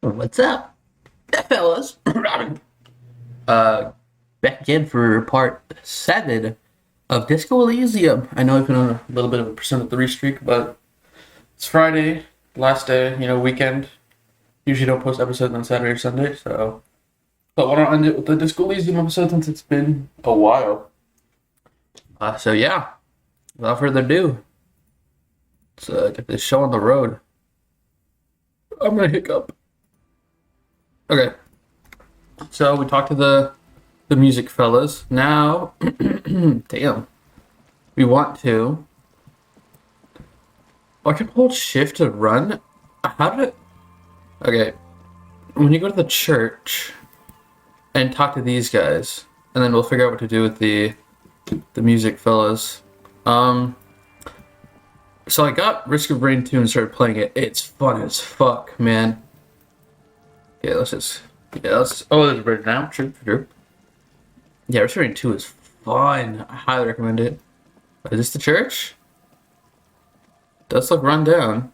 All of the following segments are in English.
What's up, fellas? uh, Back again for part 7 of Disco Elysium. I know I've been on a little bit of a percent of 3 streak, but it's Friday, last day, weekend. Usually don't post episodes on Saturday or Sunday, so. But why don't I end it with the Disco Elysium episode since it's been a while? So yeah, without further ado, let's get this show on the road. I'm gonna hiccup. Okay, so we talked to the music fellas. Now, damn, we want to. Oh, I can hold shift to run. How did it? Okay, when you go to the church and talk to these guys, and then we'll figure out what to do with the music fellas. So I got Risk of Rain 2 and started playing it. It's fun as fuck, man. Okay, let's oh, there's a bridge now. True. Yeah, Risk of Rain 2 is fun. I highly recommend it. Is this the church? Does look run down.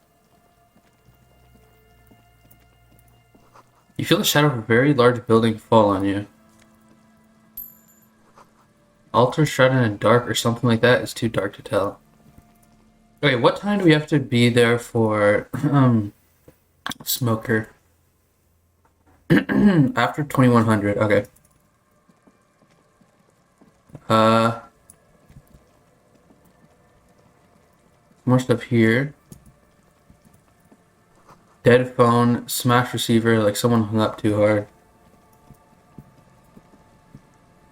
You feel the shadow of a very large building fall on you. Altar shrouded in dark or something like that is too dark to tell. Okay, what time do we have to be there for Smoker? After 2100, okay. More stuff here. Dead phone, smash receiver, like someone hung up too hard.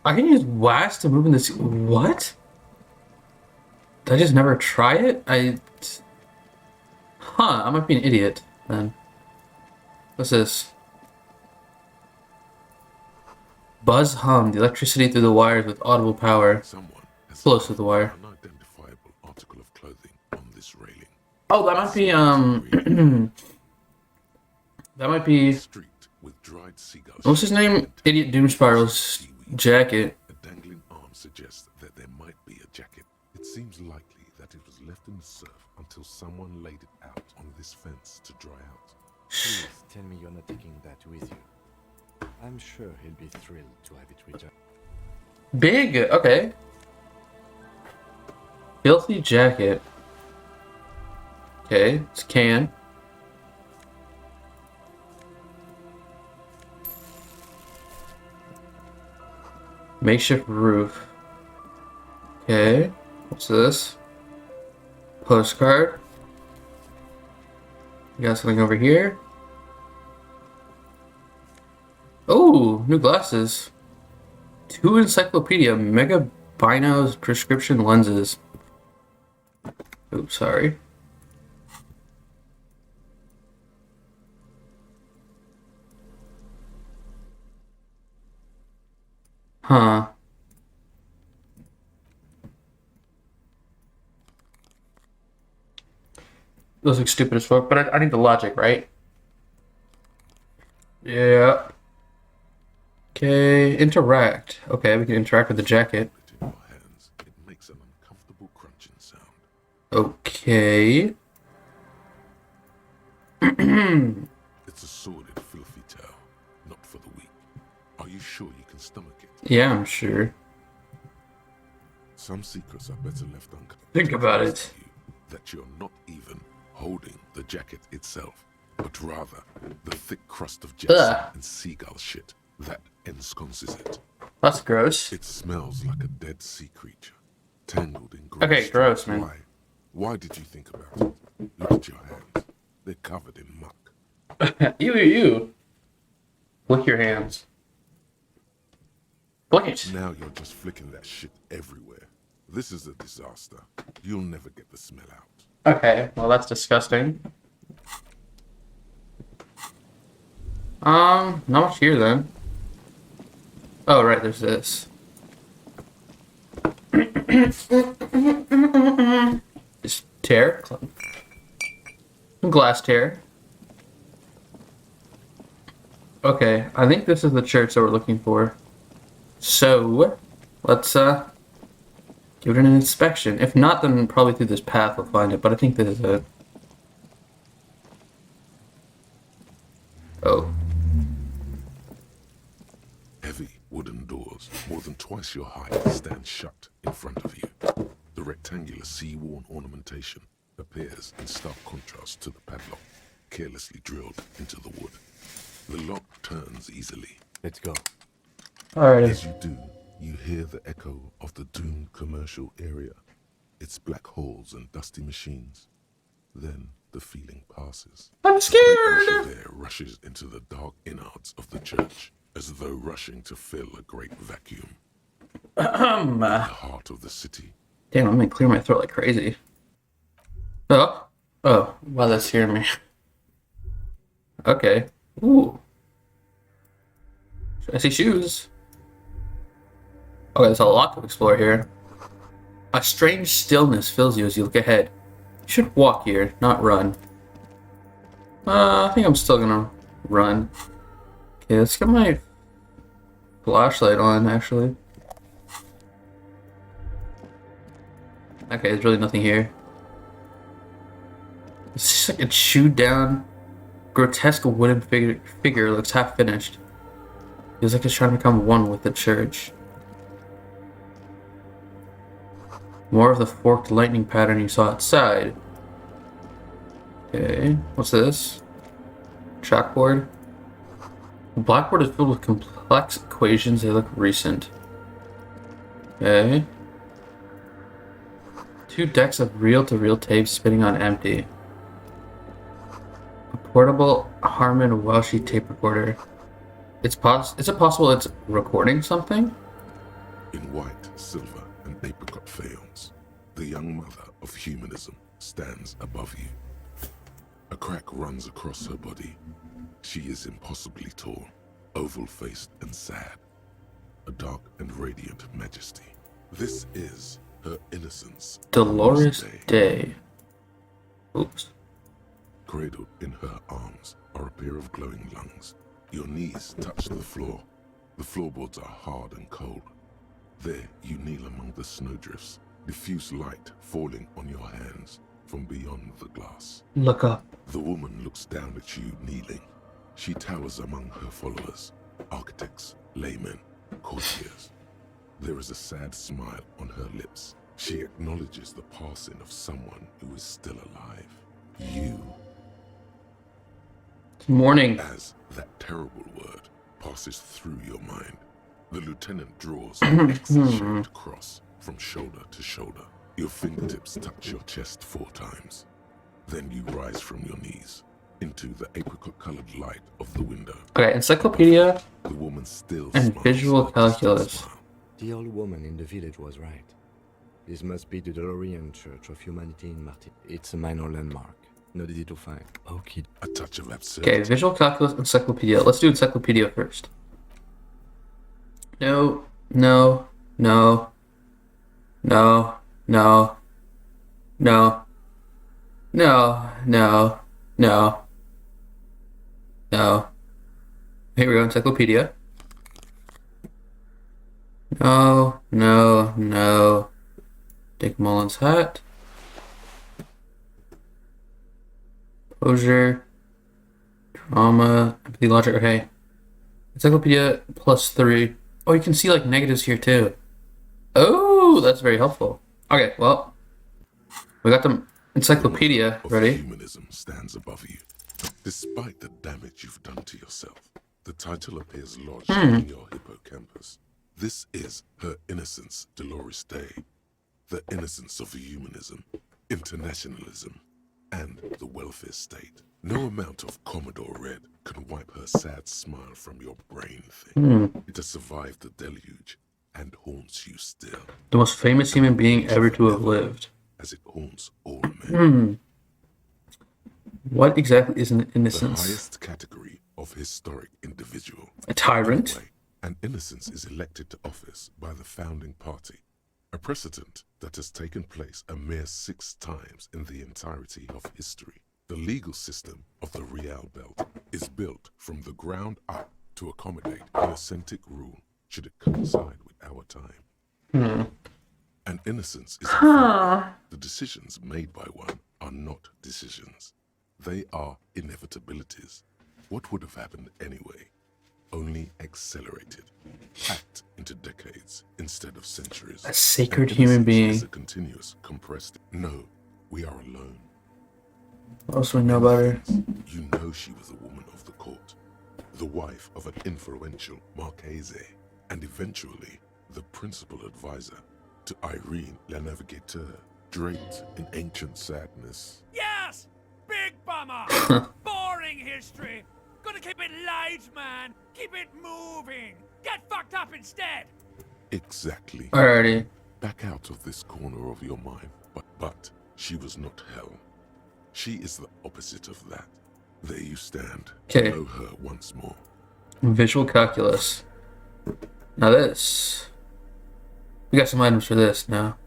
I can use WAS to move in this. What? Did I just never try it? I might be an idiot then. What's this? Buzz hum, the electricity through the wires with audible power. Someone has Close to the wire. an unidentifiable article of clothing on this railing. Oh, that might be, that might be, Street with dried seagulls. what's his name? Idiot Doomspiral's jacket. A dangling arm suggests that there might be a jacket. It seems likely that it was left in the surf until someone laid it out on this fence to dry out. Please tell me you're not taking that with you. I'm sure he'll be thrilled to have it returned. Big, okay. Filthy jacket. Okay, it's can. Makeshift roof. Okay, what's this? Postcard. We got something over here. Oh, new glasses. 2 encyclopedia mega binos prescription lenses. Oops, sorry. Huh. Those look stupid as fuck, but I need the logic, right? Yeah. Okay, interact. Okay, we can interact with the jacket. It in your hands, it makes an uncomfortable crunching sound. Okay. It's a sordid, filthy tale, not for the weak. Are you sure you can stomach it? Yeah, I'm sure. Some secrets are better left uncovered. Think about it. That you're not even holding the jacket itself, but rather the thick crust of jets Ugh. and seagull shit that ensconces it. That's gross. It smells like a dead sea creature, tangled in grey Okay, gross, man. Why? Why did you think about it? Look at your hands. They're covered in muck. Ew. Lick your hands. Lick it. Now you're just flicking that shit everywhere. This is a disaster. You'll never get the smell out. Okay, well that's disgusting. Not much here then. Oh, right, there's this. Just tear. Glass tear. Okay, I think this is the church that we're looking for. So, let's give it an inspection. If not, then probably through this path we'll find it, but I think this is it. Oh. Heavy wooden doors, more than twice your height, stand shut in front of you. The rectangular sea-worn ornamentation appears in stark contrast to the padlock, carelessly drilled into the wood. The lock turns easily. Let's go. Alrighty. As you do, you hear the echo of the doomed commercial area, its black holes and dusty machines. Then the feeling passes. I'm A great rush scared! of air rushes into the dark innards of the church, as though rushing to fill a great vacuum. In the heart of the city, Damn, I'm gonna clear my throat like crazy. Oh. Oh, wow, that's scaring me. Okay. Ooh. I see shoes. Okay, there's a lot to explore here. A strange stillness fills you as you look ahead. You should walk here, not run. I think I'm still gonna run. Okay, let's get my flashlight on, actually. Okay, there's really nothing here. It's just like a chewed down, grotesque wooden figure looks half finished. Feels like it's trying to become one with the church. More of the forked lightning pattern you saw outside. Okay, what's this? Chalkboard. The blackboard is filled with complex equations. They look recent. Okay. 2 decks of reel-to-reel tapes spinning on empty. A portable Harman Welsh tape recorder. Is it possible it's recording something? in white, silver, and apricot faience, the young mother of humanism stands above you. A crack runs across her body. She is impossibly tall, oval-faced and sad. A dark and radiant majesty. This is her innocence. Dolores Day. Oops. Cradled in her arms are a pair of glowing lungs. Your knees touch the floor. The floorboards are hard and cold. There you kneel among the snowdrifts, diffuse light falling on your hands from beyond the glass. Look up. The woman looks down at you kneeling. She towers among her followers, architects, laymen, courtiers. There is a sad smile on her lips. She acknowledges the passing of someone who is still alive. You. It's morning. As that terrible word passes through your mind, the lieutenant draws an X-shaped cross from shoulder to shoulder. Your fingertips touch your chest 4 times. Then you rise from your knees into the apricot-colored light of the window. Okay, encyclopedia The woman still and smiles visual her distant calculus. smile. The old woman in the village was right. This must be the DeLorean Church of Humanity in Martin. It's a minor landmark. Not easy to find. Okay. A touch of absurdity. Okay, visual calculus, encyclopedia. Let's do encyclopedia first. No, no, no, no, no, no, no, no, no, no. Here we go, encyclopedia. No, no, no. Dick Mullins hat. Closure. Drama. Empathy logic. Okay. Encyclopedia +3. Oh, you can see like negatives here too. Oh, that's very helpful. Okay, well, we got the encyclopedia Of ready. Humanism stands above you. Despite the damage you've done to yourself, the title appears lodged in your hippocampus. This is her innocence, Dolores Day. The innocence of humanism, internationalism, and the welfare state. No amount of Commodore Red can wipe her sad smile from your brain thing. It has survived the deluge and haunts you still, The most famous human being ever to have lived. as it haunts all men. What exactly is an The innocence? highest category of historic individual. A tyrant? Anyway, an innocence is elected to office by the founding party, a precedent that has taken place a mere 6 times in the entirety of history. The legal system of the Real Belt is built from the ground up to accommodate innocent rule should it coincide with our time. An innocence is a fact. The decisions made by one are not decisions. They are inevitabilities. What would have happened anyway? Only accelerated, packed into decades instead of centuries. A sacred And human innocence being. is a continuous, compressed. No, we are alone. What else do we know about her? You know she was a woman of the court, the wife of an influential Marchese, and eventually the principal advisor to Irene La Navigateur, draped in ancient sadness. Yes! Big bummer! Boring history! Gonna keep it light, man! Keep it moving! Get fucked up instead! Exactly. Alrighty. Back out of this corner of your mind. But she was not hell. She is the opposite of that. There you stand. Okay. Know her once more. Visual calculus. Now this. We got some items for this now.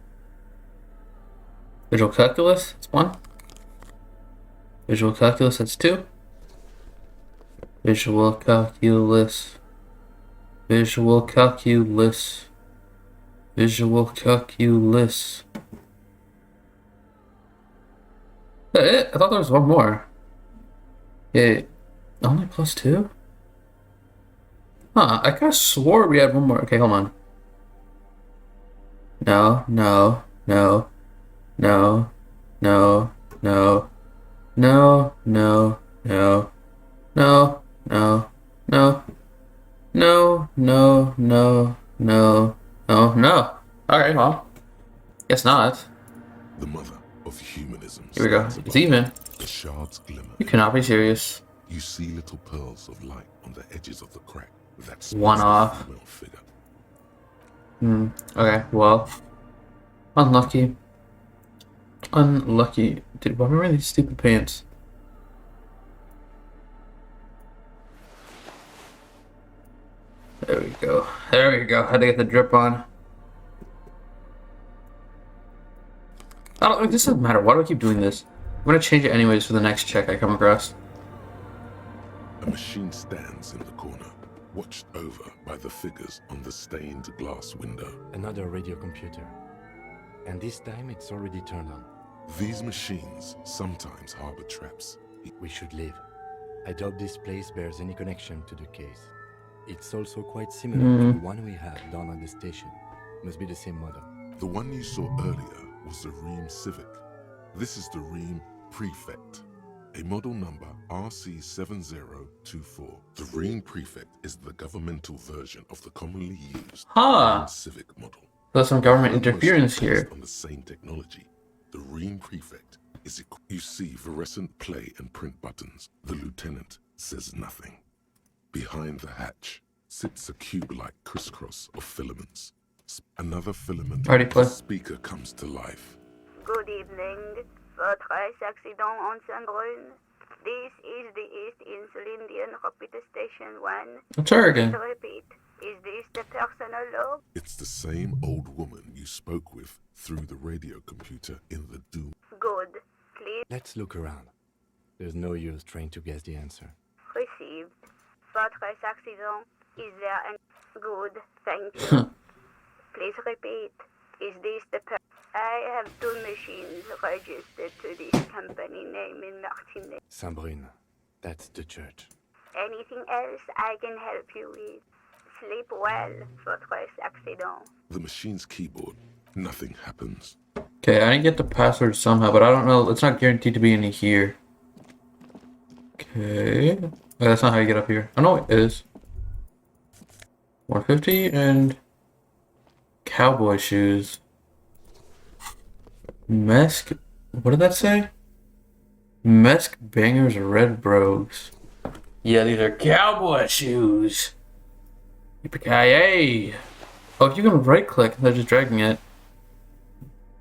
Visual calculus, that's 1. Visual calculus, that's 2. Visual calculus. Visual calculus. Visual calculus. Is that it? I thought there was one more. Yeah. Only +2? Huh, I kind of swore we had one more. Okay, hold on. No, no, no, no, no, no, no, no, no, no, no, no, no, no, no, no, no, no. Alright, well, guess not. The mother of humanism. Here we go. stands It's above even. The shards glimmer. You cannot be serious. You see little pearls of light on the edges of the crack. That's One off. Figure. Okay, well. Unlucky. Unlucky. Dude, why am I wearing these stupid pants? There we go. There we go. Had to get the drip on. I don't. This doesn't matter. Why do I keep doing this? I'm gonna change it anyways for the next check I come across. A machine stands in the corner, watched over by the figures on the stained glass window. Another radio computer. And this time it's already turned on. These machines sometimes harbor traps. We should leave. I doubt this place bears any connection to the case. It's also quite similar to the one we had down at the station. Must be the same model. The one you saw earlier was the Ream Civic. This is the Ream Prefect, a model number RC7024. The Ream Prefect is the governmental version of the commonly used Huh. Civic model. There's some government Almost interference based here. on the same technology, the Ream Prefect is you see fluorescent play and print buttons. The lieutenant says nothing. Behind the hatch sits a cube-like crisscross of filaments. Another filament. Already play. The speaker comes to life. Good evening. Votre accident on Saint-Brun. This is the East Insulindian Rapid Station 1. It's her again. To repeat, is this the personal log? It's the same old woman you spoke with through the radio computer in the Doom. Good. Please Let's look around. There's no use trying to guess the answer. received. Votre accident. Is there an... Good. Thank you. Please repeat. Is this the I have 2 machines registered to this company name in Martinet. Saint-Brun. That's the church. Anything else I can help you with? Sleep well, votre accident. The machine's keyboard. Nothing happens. Okay, I didn't get the password somehow, but I don't know. It's not guaranteed to be any here. Okay. Oh, that's not how you get up here. I know it is. 150 and cowboy shoes. Mesk. What did that say? Mesk bangers red brogues. Yeah, these are cowboy shoes. Yippee-ki-yay. Oh, if you can right click, they're just dragging it.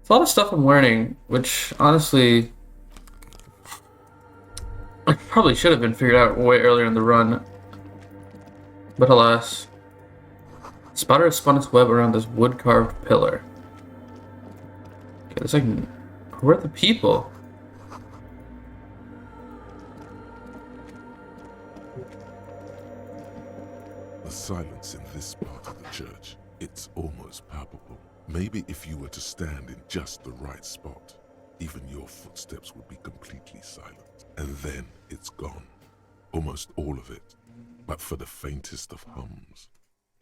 It's a lot of stuff I'm learning, which honestly I probably should have been figured out way earlier in the run. But alas. Spider has spun its web around this wood carved pillar. Okay, it's like, who are the people? The silence in this part of the church, it's almost palpable. Maybe if you were to stand in just the right spot, even your footsteps would be completely silent. And then it's gone. Or almost all of it, but for the faintest of hums,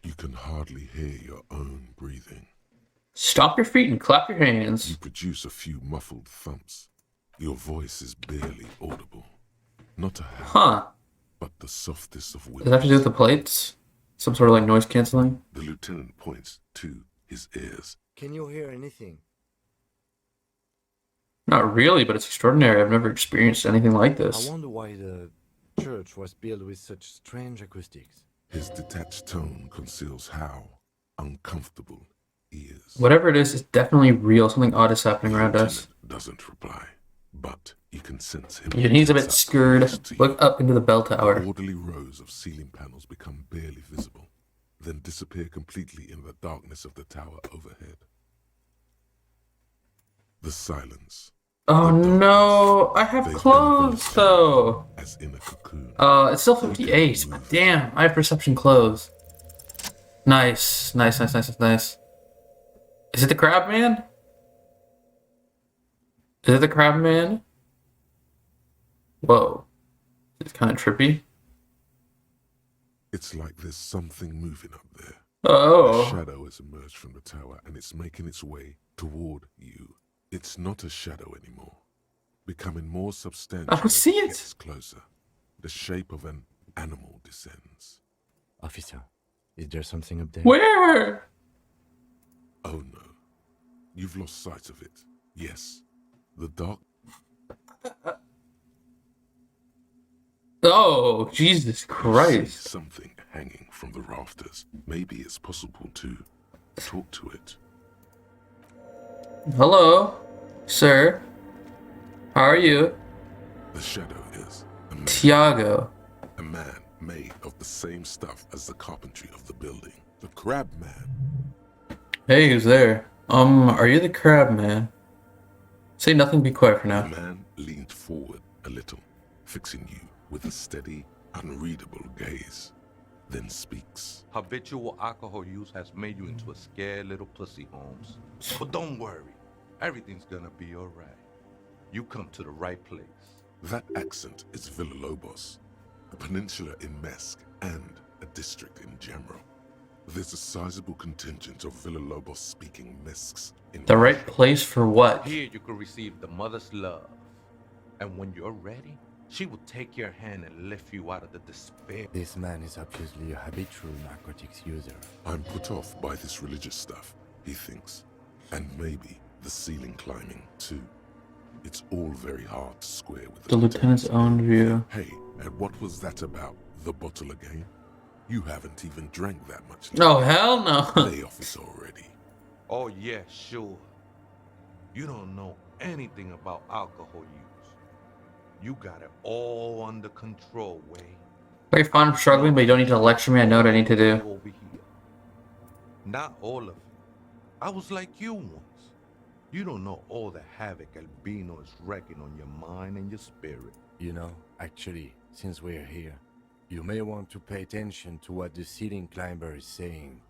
you can hardly hear your own breathing. Stomp your feet and clap your You hands. produce a few muffled thumps. Your voice is barely audible. Not a howl, Huh. but the softest of Does that have to do with whispers. the plates? Some sort of like noise canceling? The lieutenant points to his ears. Can you hear anything? Not really, but it's extraordinary. I've never experienced anything like I this. wonder why the church was built with such strange acoustics. His detached tone conceals how uncomfortable he is. Whatever it is, it's definitely real. Something odd is happening The around us. lieutenant doesn't reply, but you can sense him. Your knees a tense bit up scared. close to you. Look up into the bell tower. Orderly rows of ceiling panels become barely visible, then disappear completely in the darkness of the tower overhead. The silence, Oh the darkness, no! I have they've clothes enveloped though! as in a cocoon. It's still 58. Damn, I have perception clothes. Nice. Nice. Is it the crab man? Is it the crab man? Whoa. It's kind of trippy. It's like there's something moving up there. A Oh. shadow has emerged from the tower and it's making its way toward you. It's not a shadow anymore. Becoming more substantial I don't as see it. gets closer. The shape of an animal descends. Officer, is there something up there? Where? Oh no. You've lost sight of it. Yes. The dark Oh, Jesus you see Christ. something hanging from the rafters. Maybe it's possible to talk to it. Hello, sir. How are you? The shadow is Tiago. a man made of the same stuff as the carpentry of the building. The crab man. Hey, who's there? Are you the crab man? Say nothing, be quiet for The now. man leaned forward a little, fixing you with a steady, unreadable gaze, then speaks. Habitual alcohol use has made you into a scared little pussy, Holmes. But don't worry, everything's gonna be alright. You come to the right place. That accent is Villalobos, a peninsula in Mesk and a district in general. There's a sizable contingent of Villalobos-speaking Mesks in The right Russia. place for what? Here you can receive the mother's love. And when you're ready, she will take your hand and lift you out of the despair. This man is obviously a habitual narcotics user. I'm put off by this religious stuff, he thinks. And maybe the ceiling climbing, too. It's all very hard to square with The lieutenant's own view. Hey, and what was that about? The bottle again? You haven't even drank that much. Oh, hell no. Lay off it already. Oh yeah, sure. You don't know anything about alcohol use. You got it all under control, Wayne. Very fine, I'm struggling, but you don't need to lecture me. I know what I need to do. Over here. Not all of it. I was like you once. You don't know all the havoc Albino is wrecking on your mind and your spirit. You know, actually, since we're here, you may want to pay attention to what the ceiling climber is saying.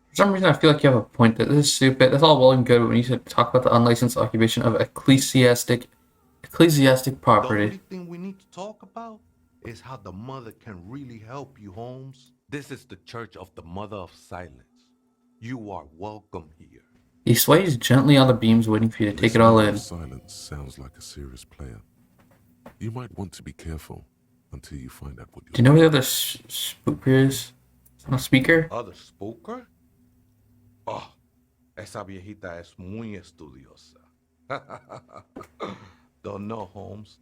For some reason, I feel like you have a point. That this is stupid. That's all well and good, but when you should talk about the unlicensed occupation of ecclesiastic The property. only thing we need to talk about is how the mother can really help you, Holmes. This is the Church of the Mother of Silence. You are welcome here. He sways gently on the beams, waiting for you to take This it all man in. of Silence sounds like a serious player. You might want to be careful until you find out what Do you know where the other speaker is? No speaker? Other spooker? Oh, esa viejita es muy estudiosa. Don't know, Holmes.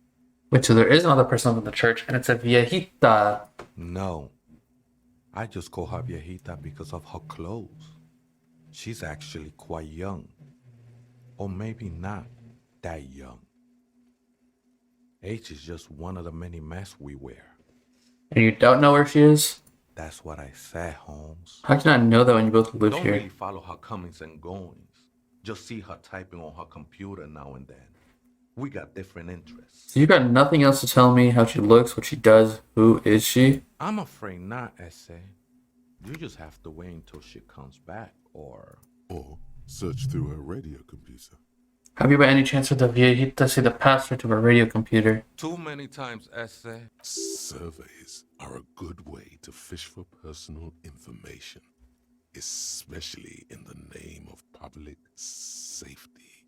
Wait, so there is another person in the church, and it's a viejita. No. I just call her viejita because of her clothes. She's actually quite young. Or maybe not that young. Age is just one of the many masks we wear. And you don't know where she is? That's what I said, Holmes. How can I know that when you both live Don't here? really follow her comings and goings. Just see her typing on her computer now and then. We got different interests. So you got nothing else to tell me how she looks, what she does, who is she? I'm afraid not, Essay. You just have to wait until she comes back, or... Or search through her radio computer. Have you by any chance with the viejita see the password to a radio computer? Too many times, ese. Surveys are a good way to fish for personal information, especially in the name of public safety.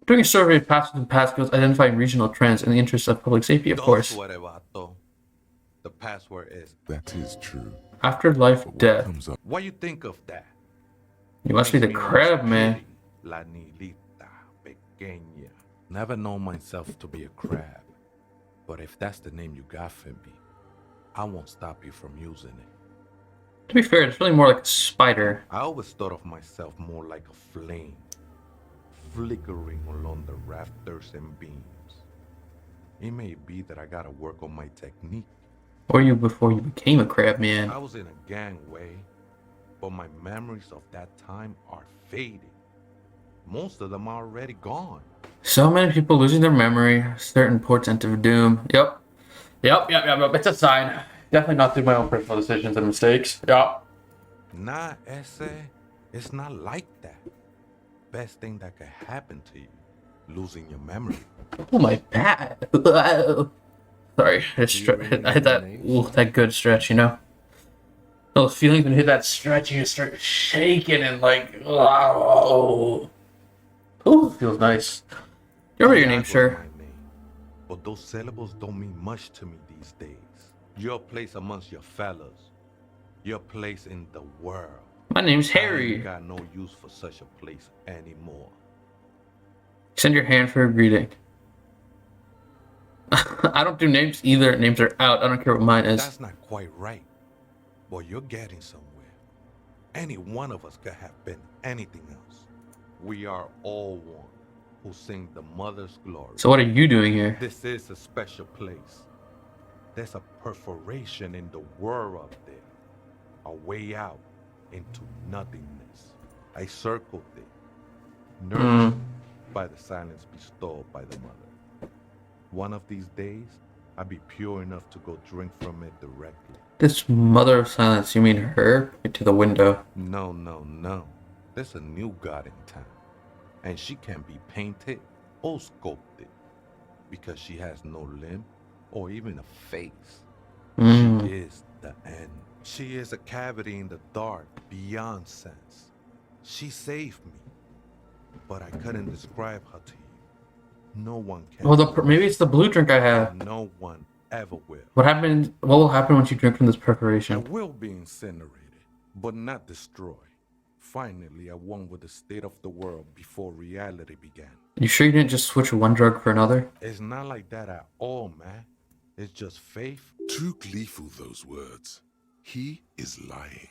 Doing a survey of passwords and passcodes, identifying regional trends in the interest of public safety, of course. The password is. That is true. Afterlife, But what death. comes up What you think of that? You must be the Makes me crab, almost man. pity La Nilita Pequeña. Never known myself to be a crab, but if that's the name you got for me, I won't stop you from using it. To be fair, it's really more like a spider. I always thought of myself more like a flame, flickering along the rafters and beams. It may be that I gotta work on my technique. Or you before you became a crab, man. I was in a gangway, but my memories of that time are fading. Most of them are already gone. So many people losing their memory, certain portent of doom. Yep. It's a sign. Definitely not through my own personal decisions and mistakes. Yep. Nah, ese, it's not like that. Best thing that could happen to you, losing your memory. Oh my bad. Sorry, I hit that. Ooh, that good stretch, you know. Those feelings when you hit that stretch, you start shaking and like, oh, feels nice. You're your name, That was sure. my name. But those syllables don't mean much to me these days. Your place amongst your fellas. Your place in the world. My name's I Harry. ain't got no use for such a place anymore. Send your hand for a greeting. I don't do names either. Names are out. I don't care what mine is. That's not quite right. But you're getting somewhere. Any one of us could have been anything else. We are all one who sing the mother's glory. So what are you doing here? This is a special place. There's a perforation in the world up there. A way out into nothingness. I circled it. Nurtured by the silence bestowed by the mother. One of these days, I'll be pure enough to go drink from it directly. This mother of silence, you mean her? Get to the window. No. There's a new god in town. And she can be painted or sculpted. Because she has no limb or even a face. She is the end. She is a cavity in the dark beyond sense. She saved me. But I couldn't describe her to you. No one can. Well, maybe it's the blue drink I have. No one ever will. What happened? What will happen once you drink from this I perforation? will be incinerated, but not destroyed. Finally, I won with the state of the world before reality began. You sure you didn't just switch one drug for another? It's not like that at all, man. It's just faith. too gleeful those words. He is lying.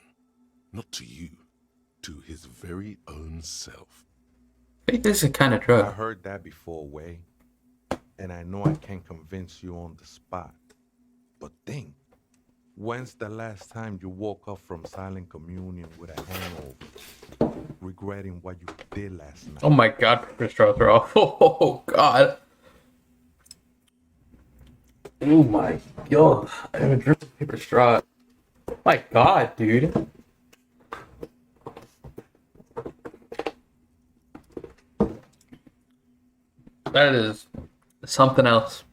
Not to you, to his very own self. Faith is a kind of I drug. heard that before, Way. And I know I can't convince you on the spot. But think, when's the last time you woke up from silent communion with a hangover, regretting what you did last night? Oh my god, paper straws are off. Oh god. Oh my god. I haven't drank a paper straw. My god, dude. That is something else.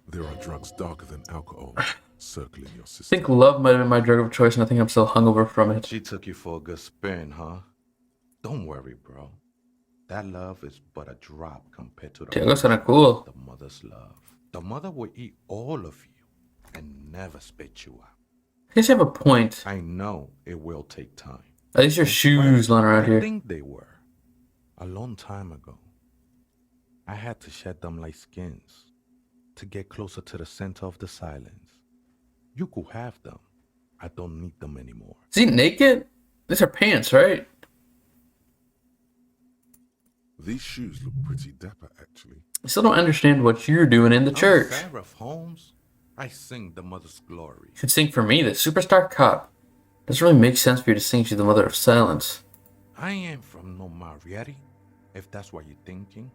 There are drugs darker than alcohol circling your I system. think love might have been my drug of choice, and I think I'm still hungover from it. She took you for a good spin, huh? Don't worry, bro. That love is but a drop compared to Dude, that's kinda cool. the mother's love. The mother will eat all of you and never spit you out. I guess you have a point. I know it will take time. At least your shoes lying around I here. think they were. A long time ago. I had to shed them like skins to get closer to the center of the silence. You could have them. I don't need them anymore. Is he naked? These are pants, right? These shoes look pretty dapper, actually. I still don't understand what you're doing in the church. I'm Seraph Holmes. I sing the mother's glory. You should sing for me, the superstar cop. Doesn't really make sense for you to sing she's the mother of silence. I ain't from no Marietti, if that's what you're thinking.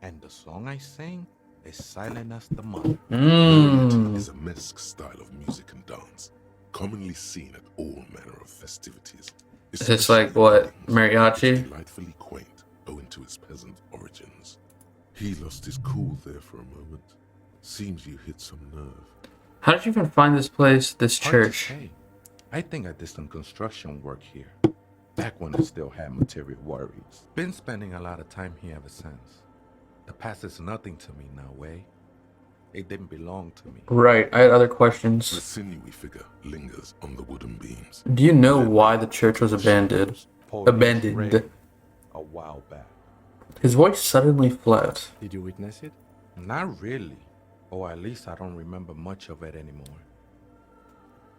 And the song I sing is silent as the mother. It is a mesque style of music and dance, commonly seen at all manner of festivities. Is this like what, It's mariachi? delightfully quaint, owing to its peasant origins. He lost his cool there for a moment. Seems you hit some nerve. How did you even find this place, this Hard to church? say. I think I did some construction work here. Back when I still had material worries. Been spending a lot of time here ever since. The past is nothing to me now, way. It didn't belong to me. Right, I had other The questions. sinewy figure lingers on the wooden beams. Do you know why the church was abandoned? Police Abandoned. raid a while back. His voice suddenly flat. Did you witness it? Not really. Or at least I don't remember much of it anymore.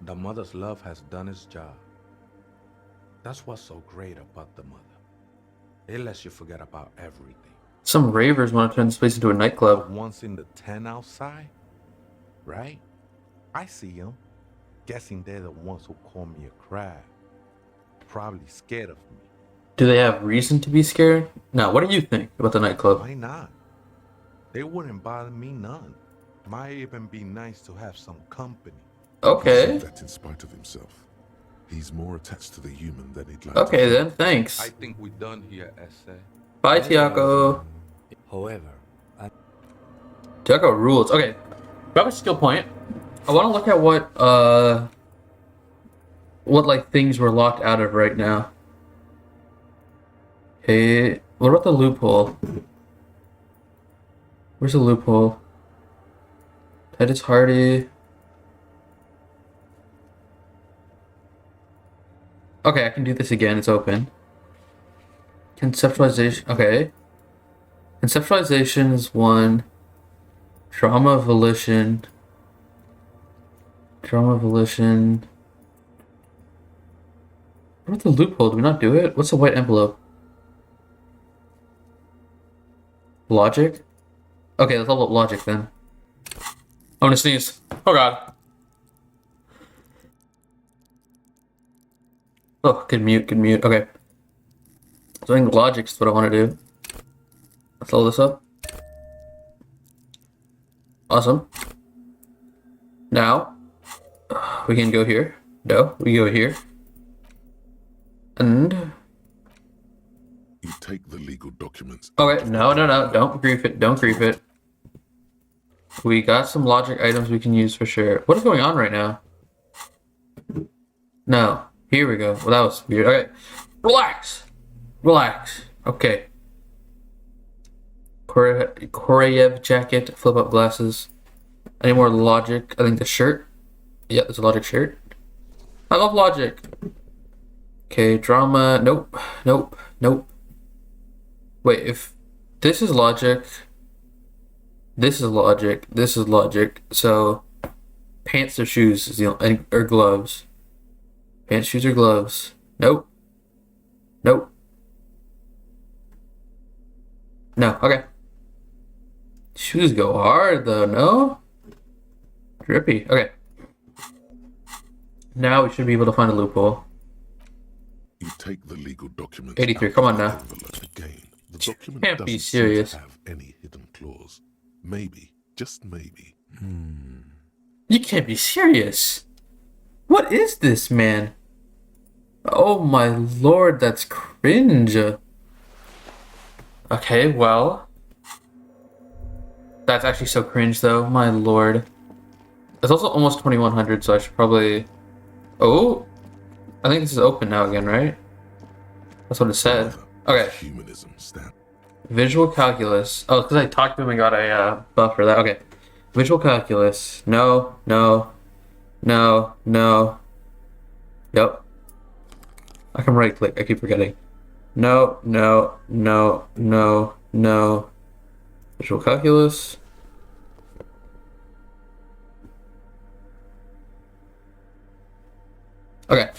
The mother's love has done its job. That's what's so great about the mother. It lets you forget about everything. Some ravers want to turn this place into a But nightclub. once in the tent outside, right? I see them. Guessing they're the ones who call me a crab. Probably scared of me. Do they have reason to be scared? Now, what do you think about the nightclub? Why not? They wouldn't bother me none. Might even be nice to have some company. He Okay. said that in spite of himself. He's more attached to the human than he'd like Okay to then, I thanks. think we're done here, Essay. Bye, Tiago. However, Tiago rules. Okay. Grab a skill point. I want to look at what like things we're locked out of right now. Okay. What about the loophole? Where's the loophole? Titus Hardy. Okay, I can do this again. It's open. Conceptualization. Okay. Conceptualization is one. Drama volition. Drama volition. What about the loophole? Did we not do it? What's the white envelope? Logic? Okay, let's level up logic then. I'm gonna sneeze. Oh god. Oh, good mute, good mute. Okay. So I think logic's what I want to do. Let's level this up. Awesome. Now, we can go here. No, we go here. And... You take the legal documents. Okay, no. Don't grief it. Don't grief it. We got some logic items we can use for sure. What is going on right now? No. Here we go. Well, that was weird. Okay. Relax. Relax. Okay. Koreyev jacket, flip up glasses. Any more logic? I think the shirt. Yeah, there's a logic shirt. I love logic. Okay, drama. Nope. Nope. Nope. Wait, if this is logic, this is logic, this is logic, so pants or shoes is or gloves. Pants, shoes, or gloves. Nope. Nope. No, okay. Shoes go hard though, no? Drippy. Okay. Now we should be able to find a loophole. You take the legal documents. 83, out come of on the now. envelope. Again, the document Can't doesn't be seem serious. to have any hidden clause. Maybe, just maybe. You can't be serious. What is this, man? Oh my lord, that's cringe. Okay, well. That's actually so cringe though, my lord. It's also almost 2100, so I should probably... Oh! I think this is open now again, right? That's what it said. Okay. Humanism stand. Visual calculus. Oh, because I talked to him and got a buff for that. Okay. Visual calculus. No, no, no, no. Yep. I can right click. I keep forgetting. No, no, no, no, no. Visual calculus. Okay.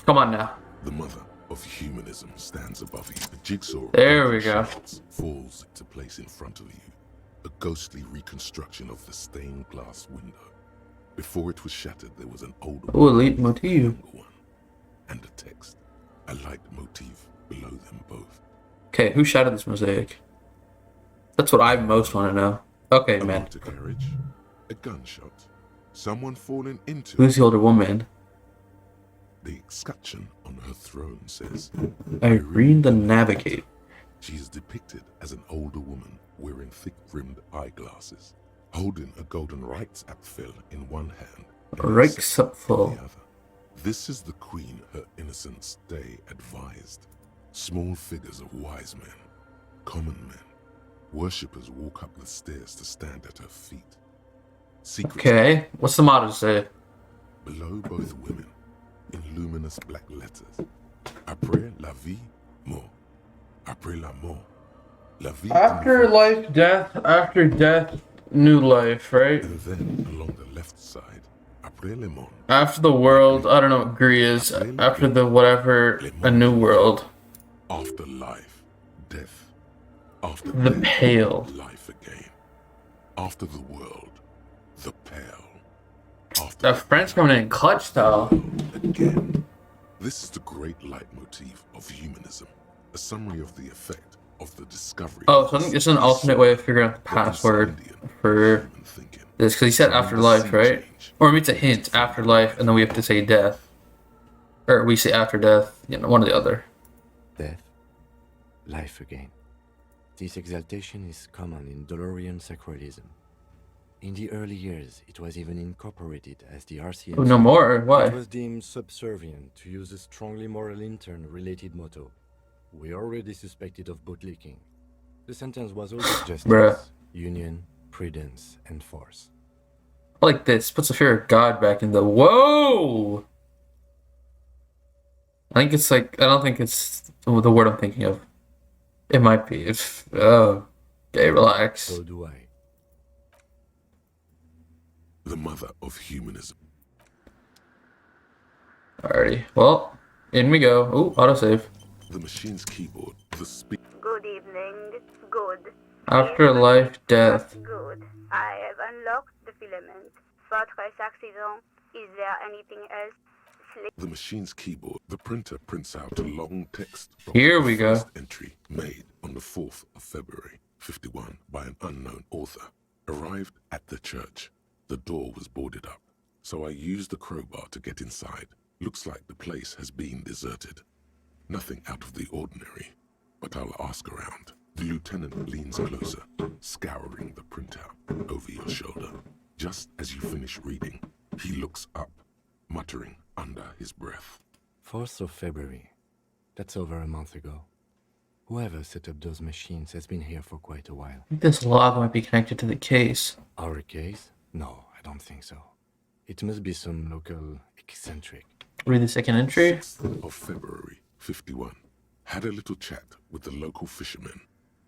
Come on now. The mother of humanism stands above you. The jigsaw There we go. falls into place in front of you. A ghostly reconstruction of the stained glass window. Before it was shattered, there was an older Ooh, elite motif. younger one, and a text. A light motif below them both. Okay, who shattered this mosaic? That's what I most want to know. Okay, A man. motor carriage, a gunshot, someone falling into Who's the older woman? The escutcheon on her throne says, Irene the Navigate. She is depicted as an older woman wearing thick-rimmed eyeglasses, holding a golden rights apfel in one hand and a Rights scepter apfel. in the other. This is the queen her innocence day advised. Small figures of wise men, common men, worshippers walk up the stairs to stand at her feet. Secrets Okay, what's the motto say? below both women, in luminous black letters. Après la vie, mort. Après la mort, la vie. After life, death. After death, new life, right? And then along the left side, après le monde, After the world, I don't know what Gris is. After the whatever, a new world. after life, death. After The death, Pale. life again. After the world, the pale. After The French coming in clutch style. again. This is the great leitmotif of humanism, a summary of the effect of the discovery. Oh, so I think it's an alternate way of figuring out the password for human thinking. this, because he said afterlife, right? Or maybe it's a hint, afterlife, and then we have to say death. Or we say after death, you know, one or the other. Death, life again. This exaltation is common in Dolorian sacralism. In the early years, it was even incorporated as the RCM. Oh, no more? It Why? was deemed subservient to use a strongly moral intern-related motto. We already suspected of bootlicking. The sentence was also justice, Bruh. union, prudence, and force. I like this. Puts the fear of God back in the... Whoa! I think it's like... I don't think it's the word I'm thinking of. It might be. It's... Oh. Okay, relax. So do I. The mother of humanism. Alrighty. Well, in we go. Ooh, autosave. The machine's keyboard, the speak. Good evening. Good. Afterlife, death. Good. I have unlocked the filament. Votre accident. Is there anything else? The machine's keyboard, the printer prints out a long text. from Here the we go. first entry made on the 4th of February, 51, by an unknown author. Arrived at the church. The door was boarded up, so I used the crowbar to get inside. Looks like the place has been deserted. Nothing out of the ordinary, but I'll ask around. The lieutenant leans closer, scouring the printout over your shoulder. Just as you finish reading, he looks up, muttering under his breath. 4th of February. That's over a month ago. Whoever set up those machines has been here for quite a while. I think this log might be connected to the case. Our case? No, I don't think so. It must be some local eccentric. Read the second entry. 6th of February, 51. Had a little chat with the local fishermen.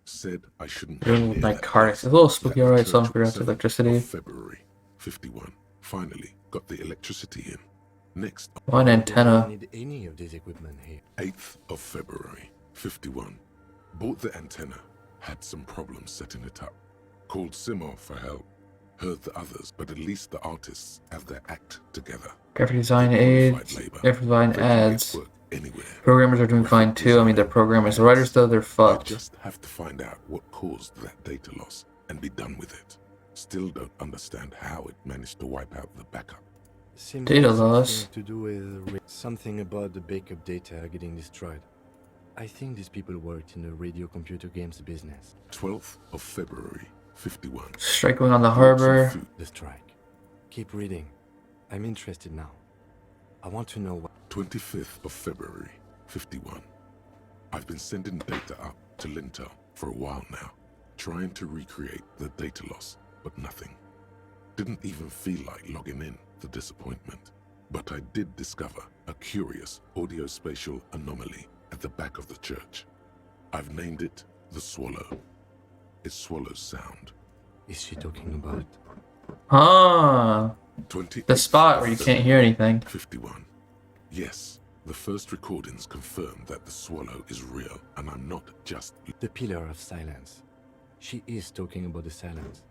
Said I shouldn't be Doing near my that car. place. It's a little spooky, Left the alright, so I'm church figuring on out the 7th electricity. of February, 51. Finally got the electricity in. Next, One I antenna. don't need any of this equipment here. 8th of February, 51. Bought the antenna. Had some problems setting it up. Called Simo for help. Heard the others, but at least the artists have their act together. Graphic design aids. Graphic design They can get ads. work anywhere. Programmers are doing fine too. I mean, they're programmers. The writers, though, they're I fucked. just have to find out what caused that data loss and be done with it. Still don't understand how it managed to wipe out the backup. Seems Data like something loss. to do with something about the backup data getting destroyed. I think these people worked in the radio computer games business. 12th of February, 51. Strike going on the Bought some harbor. food. The strike. Keep reading. I'm interested now. I want to know what. 25th of February, 51. I've been sending data up to Lintel for a while now, trying to recreate the data loss, but nothing. Didn't even feel like logging in, the disappointment. But I did discover a curious audio-spatial anomaly at the back of the church. I've named it the Swallow. It swallows sound. Is she talking about? Ah, 28th the spot where you of can't hear anything. 51. Yes, the first recordings confirm that the swallow is real, and I'm not just... The pillar of silence. She is talking about the silence.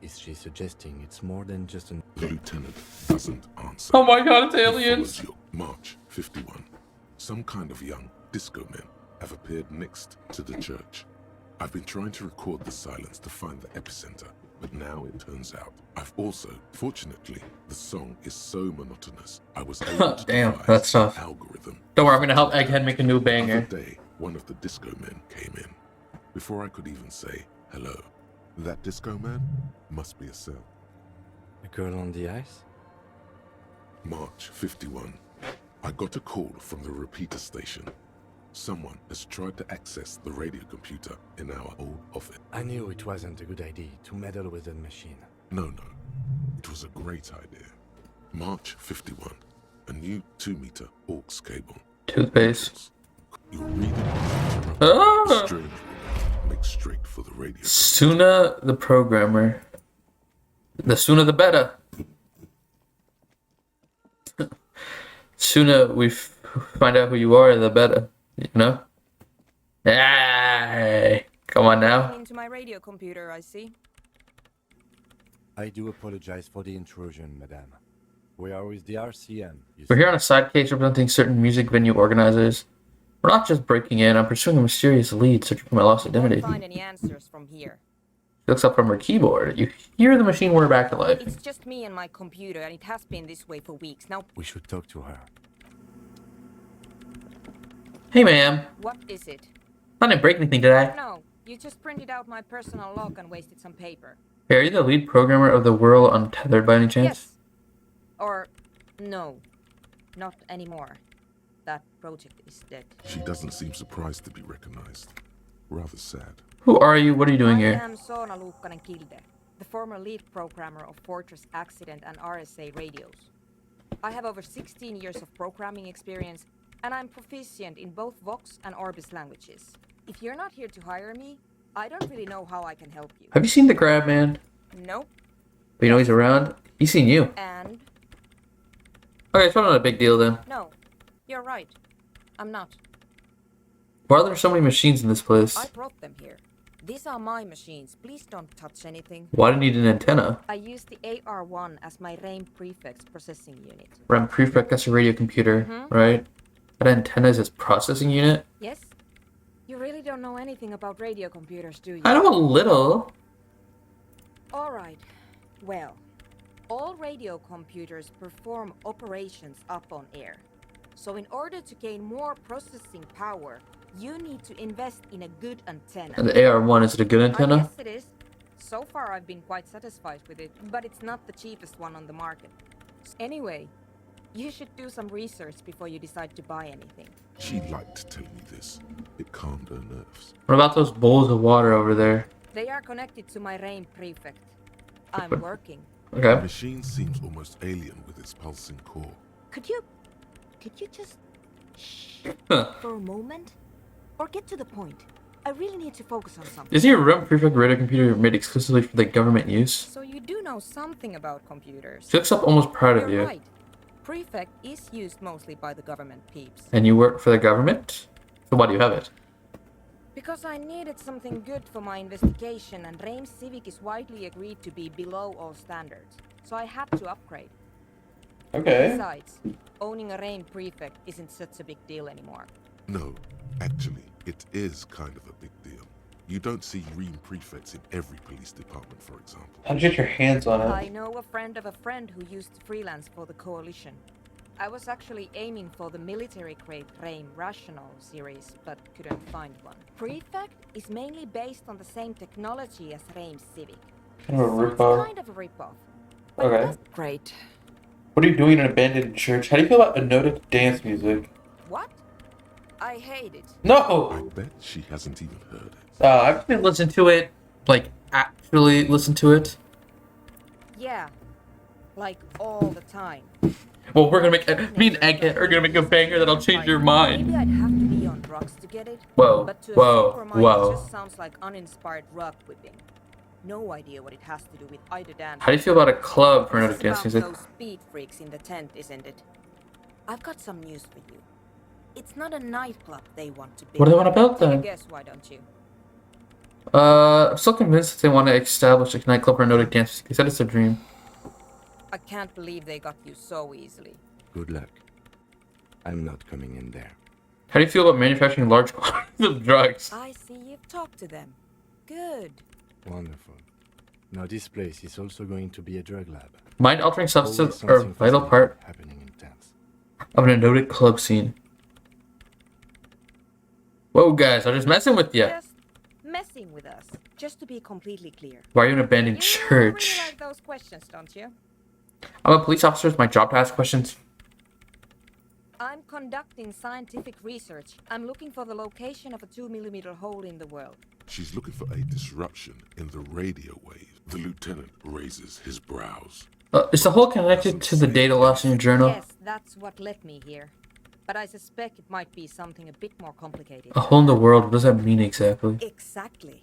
Is she suggesting it's more than just an... The lieutenant doesn't answer. Oh my god, it's He aliens! follows you. March 51. Some kind of young disco men have appeared next to the church. I've been trying to record the silence to find the epicenter, but now it turns out I've also, fortunately, the song is so monotonous, I was able to Damn, devise that's tough. an algorithm. Don't worry, I'm gonna help Egghead make a new The other banger. day, one of the disco men came in. Before I could even say hello, that disco man must be a cell. A girl on the ice? March 51. I got a call from the repeater station. Someone has tried to access the radio computer in our old office. I knew it wasn't a good idea to meddle with the machine. No. It was a great idea. March 51. A new 2-meter aux cable. Toothpaste. You'll read it. Ah! Strange woman makes straight for the radio. Soona the programmer. The sooner the better. Sooner we find out who you are, the better. You know? Hey! Come on now. Into my radio computer, I see. I do apologize for the intrusion, madame. We are with the RCM. We're here on a side case representing certain music venue organizers. We're not just breaking in, I'm pursuing a mysterious lead searching for my lost identity. Won't find any answers from here. She looks up from her keyboard. You hear the machine whir back to life. It's just me and my computer, and it has been this way for weeks. Now, We should talk to her. Hey ma'am. what is it? I didn't break anything, did I? No, you just printed out my personal log and wasted some paper. Hey, are you the lead programmer of the World Untethered by any chance? Yes. Or, no. Not anymore. That project is dead. She doesn't seem surprised to be recognized. Rather sad. Who are you? What are you doing I here? am Soona Kilde, the former lead programmer of Fortress Accident and RSA radios. I have over 16 years of programming experience, and I'm proficient in both Vox and Orbis languages. If you're not here to hire me, I don't really know how I can help you. Have you seen the Crab Man? Nope. But you know he's around? He's seen you. And Okay, it's probably not a big deal then. no, you're right. I'm not. Why are there so many machines in this place? I brought them here. These are my machines. Please don't touch anything. Why do you need an antenna? I use the AR1 as my RAM prefix processing unit. RAM prefect, that's a radio computer, right? That antenna is its processing unit? Yes? You really don't know anything about radio computers, do you? I know a little. Alright. Well, all radio computers perform operations up on air. So in order to gain more processing power, you need to invest in a good antenna. And the AR1, is it a good antenna? Yes, it is. So far, I've been quite satisfied with it, but it's not the cheapest one on the market. Anyway, you should do some research before you decide to buy anything. She liked telling me this. It calmed her nerves. What about those bowls of water over there? They are connected to my RAM prefect. I'm working. The Okay. machine seems almost alien with its pulsing core. Could you just shh Huh. for a moment? Or get to the point. I really need to focus on something. Is your RAM prefect radio computer made exclusively for the government use? So you do know something about computers. She looks up almost proud of You're you. right. Prefect is used mostly by the government peeps. And you work for the government? So why do you have it? Because I needed something good for my investigation, and RAIM Civic is widely agreed to be below all standards. So I had to upgrade. Besides, owning a RAIM prefect isn't such a big deal anymore. No, actually, it is kind of a big deal. You don't see Ream prefects in every police department, for example. How'd you get your hands on I know a friend of a friend who used to freelance for the Coalition. I was actually aiming for the military-grade RAIM Rational series, but couldn't find one. Prefect is mainly based on the same technology as RAIM Civic. Kind of a So it's ripoff. kind of a ripoff. But Okay. that's great. What are you doing in an abandoned church? How do you feel about Anodic dance music? What? I hate it. I No! bet she hasn't even heard it. I've actually listened to it. Like, actually listened to it. Yeah. Like all the time. Well, we're gonna make... Me and Egghead are gonna make a banger that'll change your mind. Maybe I'd have to be on drugs to get it. Whoa, But to a whoa, sober mind, whoa. it just sounds like uninspired rug whipping. No idea what it has to do with either dance. How do you feel about a club for This Anodic is dance about music? those speed freaks in the tent, isn't it? I've got some news for you. It's not a nightclub they want to be. What do they want to build Take a then? guess, why don't you? I'm still convinced that they want to establish a nightclub for Anodic dance music. They said it's a dream. I can't believe they got you so easily. Good luck. I'm not coming in there. How do you feel about manufacturing large quantities of drugs? I see you've talked to them. Good. Wonderful. Now this place is also going to be a drug lab. Mind-altering Always substances are a something vital fascinating part happening in tents. of an Anodic club scene. Whoa, guys, I'm just messing with you. Just messing with us. Just to be completely clear. Why are you in an abandoned You church? really like those questions, don't you? I'm a police officer. It's my job to ask questions. I'm conducting scientific research. I'm looking for the location of a 2mm hole in the world. She's looking for a disruption in the radio wave. The lieutenant raises his brows. Is the hole connected to the data loss in your journal? Yes, that's what led me here. But I suspect it might be something a bit more complicated. A hole in the world, what does that mean exactly? Exactly.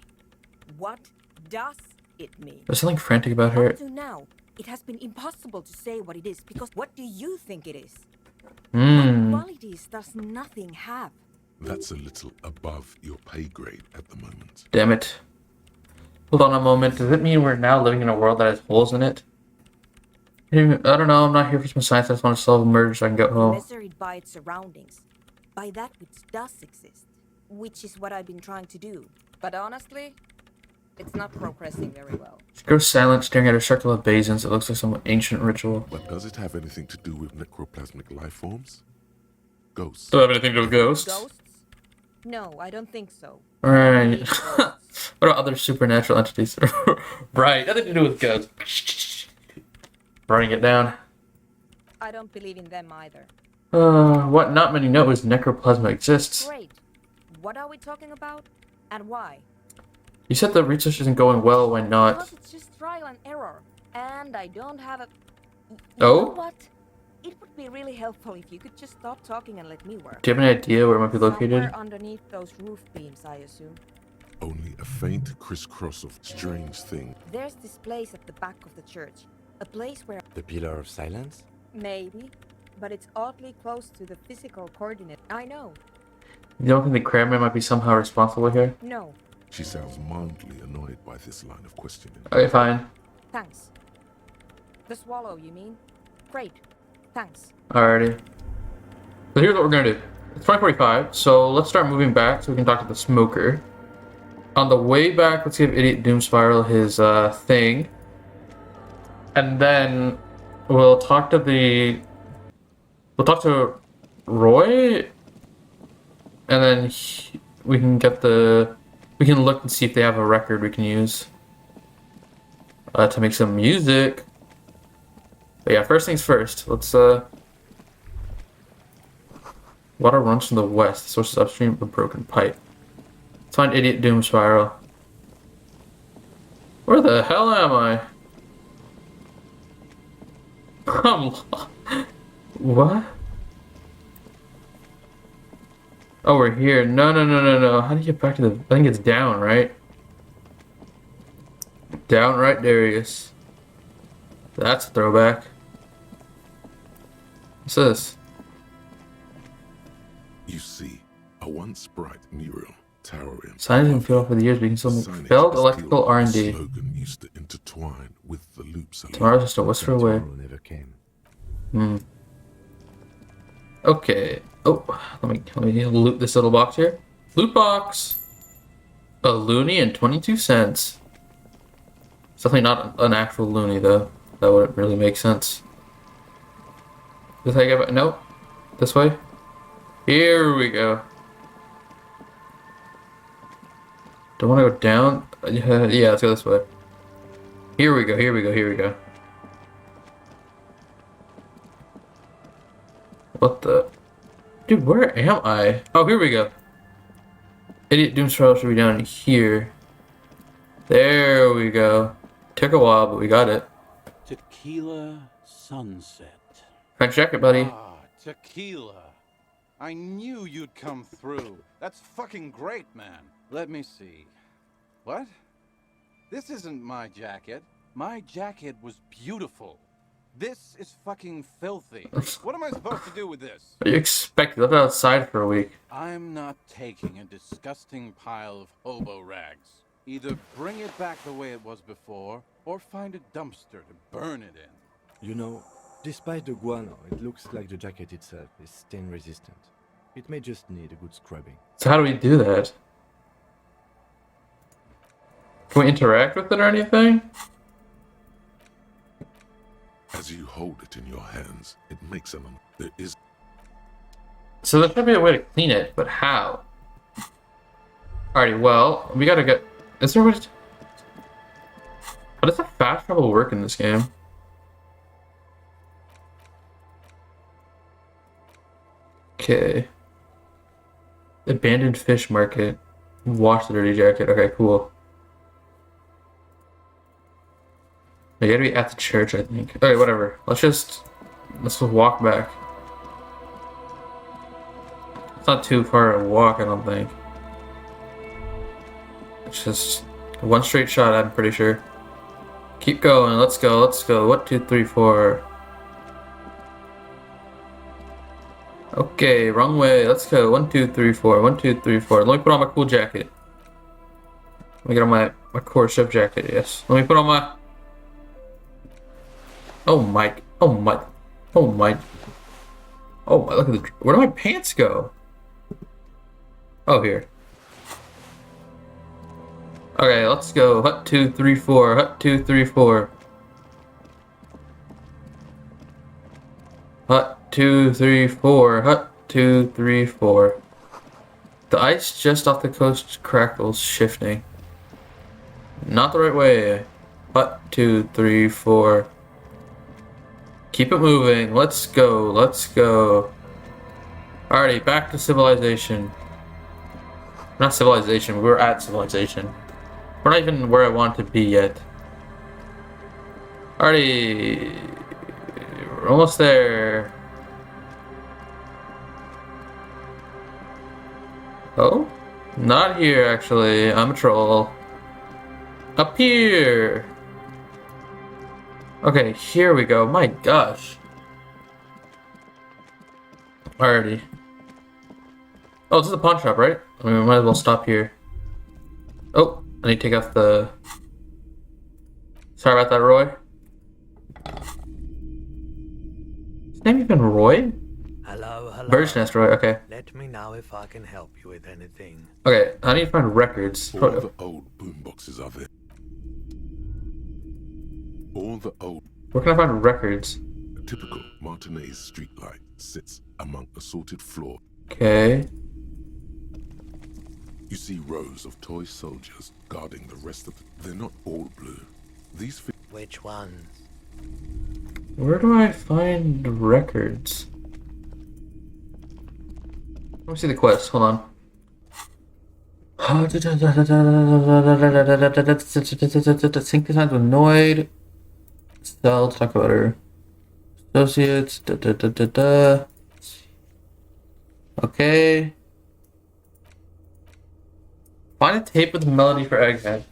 What does it mean? There's something frantic about her. Up to now, it has been impossible to say what it is because what do you think it is? Hmm. What qualities does nothing have? That's a little above your pay grade at the moment. Damn it. Hold on a moment. Does it mean we're now living in a world that has holes in it? I don't know. I'm not here for some science. I just want to solve a murder so I can go home. Measured by its surroundings, by that which does exist, which is what I've been trying to do. But honestly, it's not progressing very well. She grows silent, staring at a circle of basins. It looks like some ancient ritual. But does it have anything to do with necroplasmic life forms? Ghosts. Does it have anything to do with ghosts? Ghosts? No, I don't think so. Alright. Ghosts. What about other supernatural entities? Right, nothing to do with ghosts. Running it down. I don't believe in them either. What not many know is necroplasma exists. Great. What are we talking about? And why? You said the research isn't going well, why not? Because it's just trial and error. And I don't have a... You Oh? know what? It would be really helpful if you could just stop talking and let me work. Do you have any idea where it might be located? Somewhere underneath those roof beams, I assume. Only a faint crisscross of strange thing. There's this place at the back of the church. A place where... The Pillar of Silence? Maybe. But it's oddly close to the physical coordinate. I know. You don't think the crabman might be somehow responsible here? No. She sounds mildly annoyed by this line of questioning. Okay, fine. Thanks. The swallow, you mean? Great. Thanks. Alrighty. So here's what we're gonna do. It's 2045, so let's start moving back so we can talk to the smoker. On the way back, let's give Idiot Doom Spiral his thing. And then we'll talk to Roy, and then we can look and see if they have a record we can use to make some music. But yeah, first things first. Let's water runs from the west. The source is upstream of a broken pipe. Let's find Idiot Doom Spiral. Where the hell am I? What? Oh, we're here. No. How do you get back to the... I think it's down, right? Down right, Darius. That's a throwback. What's this? You see, a once bright mural towering. Signs have been filled over the years, but you can still make Signage failed is electrical still R&D. The slogan used to intertwine with the loops. Tomorrow's just a whisper away. Tomorrow never came. Okay. Oh, let me loot this little box here. Loot box. A loony and 22 cents. It's definitely not an actual loony though. That wouldn't really make sense. This how you get? Nope. This way. Here we go. Don't want to go down. Yeah, let's go this way. Here we go. What the? Dude, where am I? Oh, here we go. Idiot Doom Spiral should be down here. There we go. Took a while, but we got it. Tequila sunset. French jacket, buddy. Ah, tequila. I knew you'd come through. That's fucking great, man. Let me see. What? This isn't my jacket. My jacket was beautiful. This is fucking filthy. What am I supposed to do with this? What do you expect? You left it outside for a week. I'm not taking a disgusting pile of hobo rags. Either bring it back the way it was before, or find a dumpster to burn it in. You know, despite the guano, it looks like the jacket itself is stain resistant. It may just need a good scrubbing. So how do we do that? Can we interact with it or anything? As you hold it in your hands, it makes there is So there should be a way to clean it, but how? Alrighty, well, we gotta get... Is there... How does the fast travel work in this game? Okay. Abandoned fish market. Wash the dirty jacket. Okay, cool. You gotta be at the church, I think. Okay, whatever. Let's just walk back. It's not too far to walk, I don't think. It's just one straight shot, I'm pretty sure. Keep going, let's go, let's go. 1, 2, 3, 4. Okay, wrong way, let's go. 1, 2, 3, 4. 1, 2, 3, 4. Let me put on my cool jacket. Let me get on my core chef jacket, yes. Let me put on my... Oh my, oh my, oh my. Oh my, look at the... Where do my pants go? Oh, here. Okay, let's go. Hut 2, 3, 4. Hut 2, 3, 4. Hut 2, 3, 4. Hut 2, 3, 4. The ice just off the coast crackles, shifting. Not the right way. Hut 2, 3, 4. Keep it moving. Let's go. Let's go. Alrighty, back to civilization. Not civilization. We're at civilization. We're not even where I want to be yet. Alrighty. We're almost there. Oh? Not here, actually. I'm a troll. Up here! Okay, here we go. My gosh. Alrighty. Oh, this is a pawn shop, right? I mean, we might as well stop here. Oh, I need to take off the... Sorry about that, Roy. His name even Roy? Hello, hello. Bird's Nest, Roy, okay. Let me know if I can help you with anything. Okay, I need to find records. All the old boomboxes are there. All the old... Where can I find records? A typical Martinez streetlight sits among assorted floor. Okay. You see rows of toy soldiers guarding the rest of... They're not all blue. These... Which ones? Where do I find records? Let me see the quest. Hold on. Synchronize with Noid. Cell, talk about her associates. Okay. Find a tape with a melody for Egghead.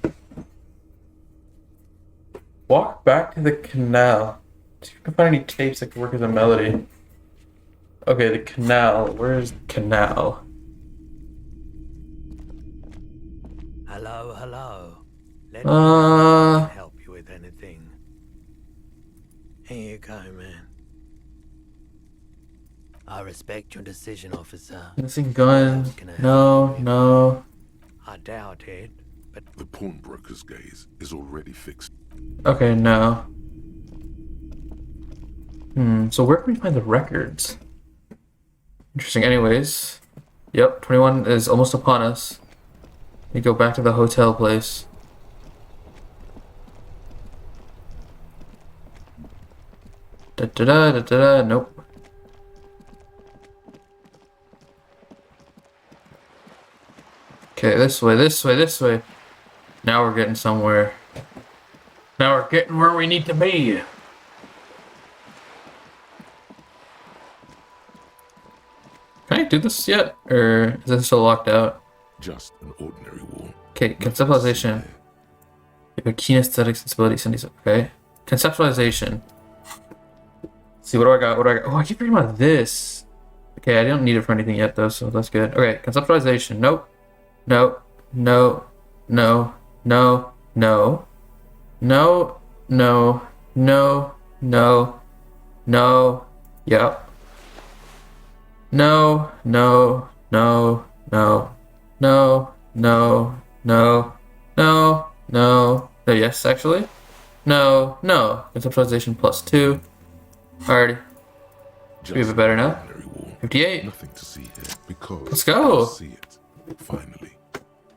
Walk back to the canal. See if you can find any tapes that can work as a melody. Okay, the canal. Where's the canal? Hello, hello. Let me know if I can help you with anything. Here you go, man. I respect your decision, officer. Missing gun. Can I help No, you? no. I doubt it, but The pawnbroker's gaze is already fixed. Okay, no. So where can we find the records? Interesting. Anyways. Yep, 21 is almost upon us. We go back to the hotel place. Da-da-da, nope. Okay, this way, this way, this way. Now we're getting somewhere. Now we're getting where we need to be. Can I do this yet? Or is this still locked out? Just an ordinary wall. Okay, conceptualization. You have a keen aesthetic sensibility, sensibilities. Okay. Conceptualization. Let's see, what do I got? What do I got? Oh, I keep reading about this. Okay, I don't need it for anything yet, though, so that's good. Okay, conceptualization. Nope. No. No. No. No. No. No. No. No. No. No. Yep. No. No. No. No. No. No. No. No. No. No. Yes, actually. No. No. Conceptualization plus 2. Alrighty. We have it better now. Ordinary wall. 58. Nothing to see here because Let's go. I see it. Finally.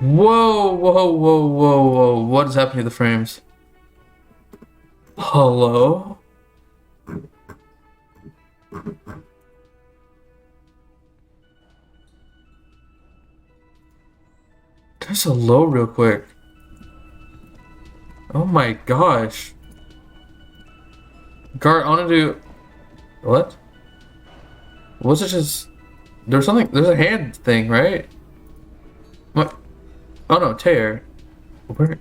Whoa, whoa, whoa, whoa, whoa. What is happening to the frames? Hello? There's a low real quick. Oh my gosh. Gar, I wanna do... What? Was it just... There's something... There's a hand thing, right? What? Oh no, tear. Where?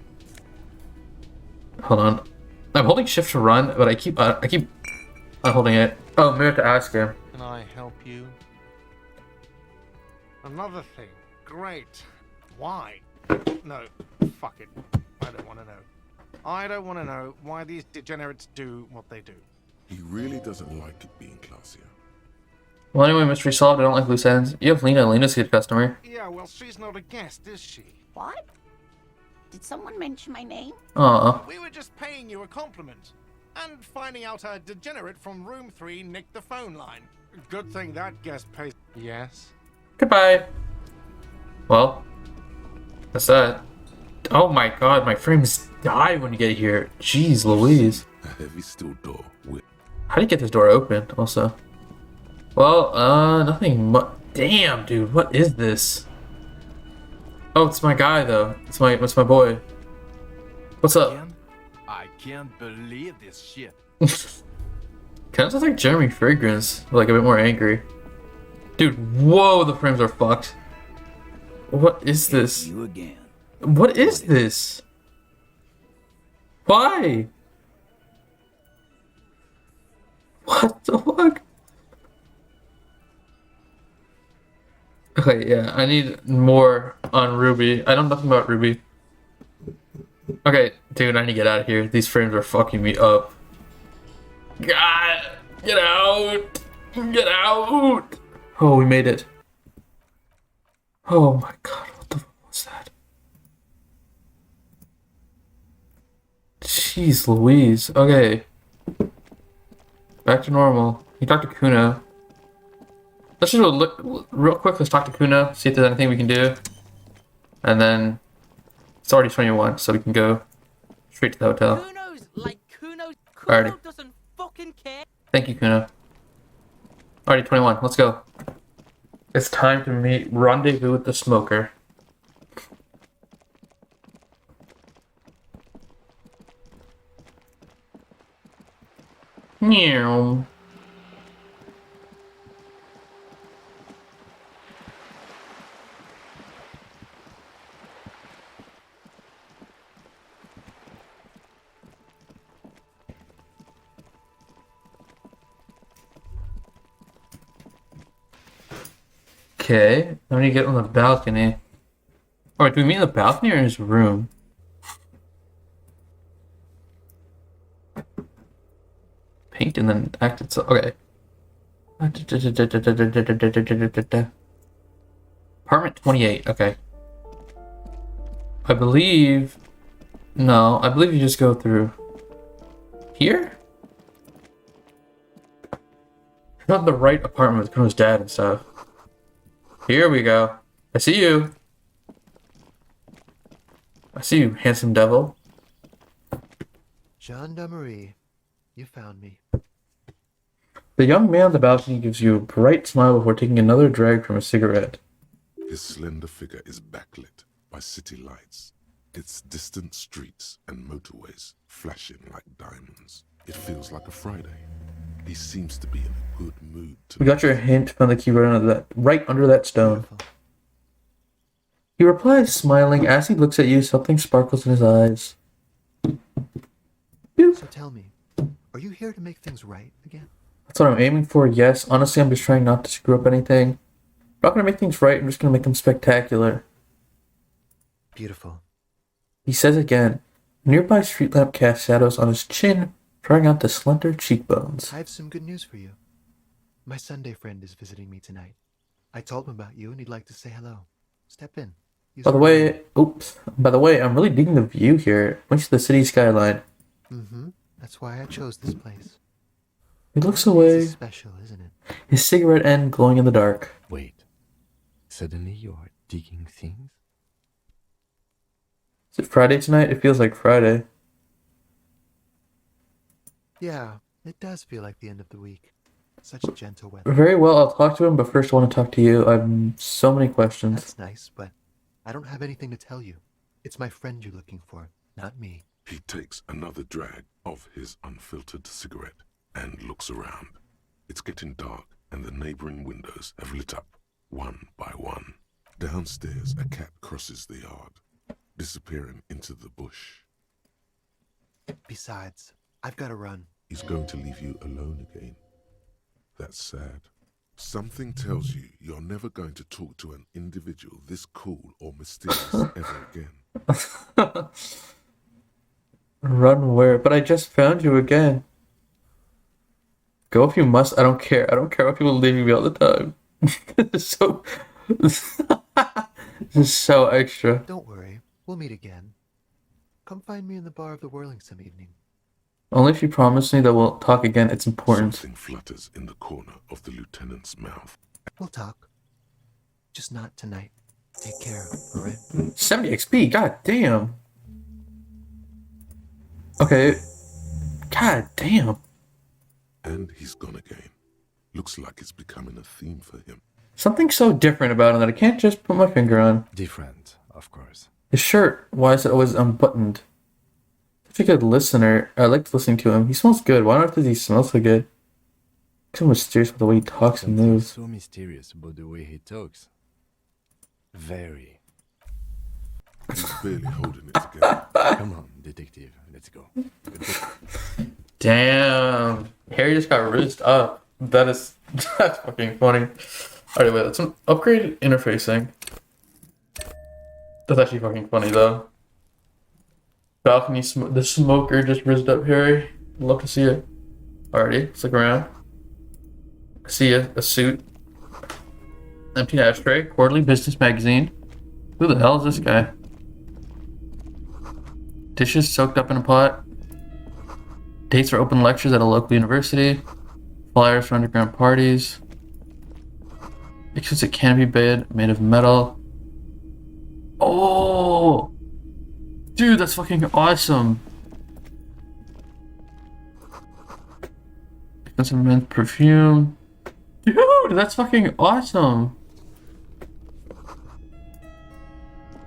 Hold on. I'm holding shift to run, but I keep unholding it. Oh, maybe I have to ask him. Can I help you? Another thing. Great. Why? No. Fuck it. I don't want to know. I don't want to know why these degenerates do what they do. He really doesn't like it being classier. Well, anyway, mystery solved. I don't like loose ends. You have Lena. Lena's a good customer. Yeah, well, she's not a guest, is she? What? Did someone mention my name? Aw. We were just paying you a compliment. And finding out a degenerate from room 3 nicked the phone line. Good thing that guest pays. Yes? Goodbye. Well, that's that. Oh my god, my frames die when you get here. Jeez Louise. A heavy steel door with... How do you get this door open, also? Well, nothing much. Damn, dude, what is this? Oh, it's my guy, though. It's my boy. What's up? I can't believe this shit. Kind of sounds like Jeremy Fragrance, like a bit more angry. Dude, whoa, the frames are fucked. What is this? You again. What is this? Why? What the fuck? Okay, yeah, I need more on Ruby. I know nothing about Ruby. Okay, dude, I need to get out of here. These frames are fucking me up. God, get out! Get out! Oh, we made it. Oh my god, what the fuck was that? Jeez Louise. Okay. Back to normal. You talk to Kuna. Let's just look real quick. Let's talk to Kuna, see if there's anything we can do. And then it's already 21, so we can go straight to the hotel. Kuno's like Kuno. Alrighty. Kuno doesn't fucking care. Thank you, Kuna. Alrighty, 21. Let's go. It's time to meet rendezvous with the smoker. Meow. Okay, I'm gonna get on the balcony. Alright, do we meet in the balcony or in his room? Paint and then act itself. Okay. Apartment 28. Okay. I believe... No, I believe you just go through... Here? Not the right apartment with Kuno's dad and stuff. Here we go. I see you. I see you, handsome devil. Gendarmerie, you found me. The young man on the balcony gives you a bright smile before taking another drag from a cigarette. His slender figure is backlit by city lights, its distant streets and motorways flashing like diamonds. It feels like a Friday. He seems to be in a good mood We got your hint. Found the key right under that stone. Beautiful. He replies, smiling. As he looks at you, something sparkles in his eyes. So tell me, are you here to make things right again? That's what I'm aiming for, yes. Honestly, I'm just trying not to screw up anything. I'm not gonna make things right, I'm just gonna make them spectacular. Beautiful. He says again. A nearby street lamp casts shadows on his chin, drawing out the slender cheekbones. I have some good news for you. My Sunday friend is visiting me tonight. I told him about you and he'd like to say hello. Step in. By the way, I'm really digging the view here. Thanks to the city skyline. Mm-hmm. That's why I chose this place. He looks This away, is special, isn't it? his cigarette end glowing in the dark. Wait. Suddenly you are digging things? Is it Friday tonight? It feels like Friday. Yeah, it does feel like the end of the week. Such gentle weather. Very well, I'll talk to him, but first I want to talk to you. I have so many questions. That's nice, but I don't have anything to tell you. It's my friend you're looking for, not me. He takes another drag of his unfiltered cigarette and looks around. It's getting dark, and the neighboring windows have lit up, one by one. Downstairs, a cat crosses the yard, disappearing into the bush. Besides, I've got to run. He's going to leave you alone again. That's sad. Something tells you you're never going to talk to an individual this cool or mysterious ever again. Run where? But I just found you again. Go if you must. I don't care. I don't care about people leaving me all the time. So... this is so extra. Don't worry. We'll meet again. Come find me in the bar of the Whirling some evening. Only if you promise me that we'll talk again. It's important. Something flutters in the corner of the lieutenant's mouth. We'll talk. Just not tonight. Take care, alright? 70 XP, god damn. Okay. God damn. And he's gone again. Looks like it's becoming a theme for him. Something so different about him that I can't just put my finger on. Different, of course. His shirt, why is it always unbuttoned? Such a good listener. I liked listening to him. He smells good. Why on earth does he smell so good? So mysterious with the way he talks and moves. So mysterious about the way he talks. Very. He's barely holding it together. Come on, detective. Let's go. Damn. Harry just got rizzed up. That's fucking funny. Alright, wait, let's upgrade interfacing. That's actually fucking funny though. Balcony the smoker just rizzed up Harry. Love to see it. Alrighty, let's look around. I see a suit. Empty ashtray. Quarterly business magazine. Who the hell is this guy? Dishes soaked up in a pot. Dates for open lectures at a local university. Flyers for underground parties. Pictures a canopy bed made of metal. Oh! Dude, that's fucking awesome. Expensive men's perfume. Dude, that's fucking awesome.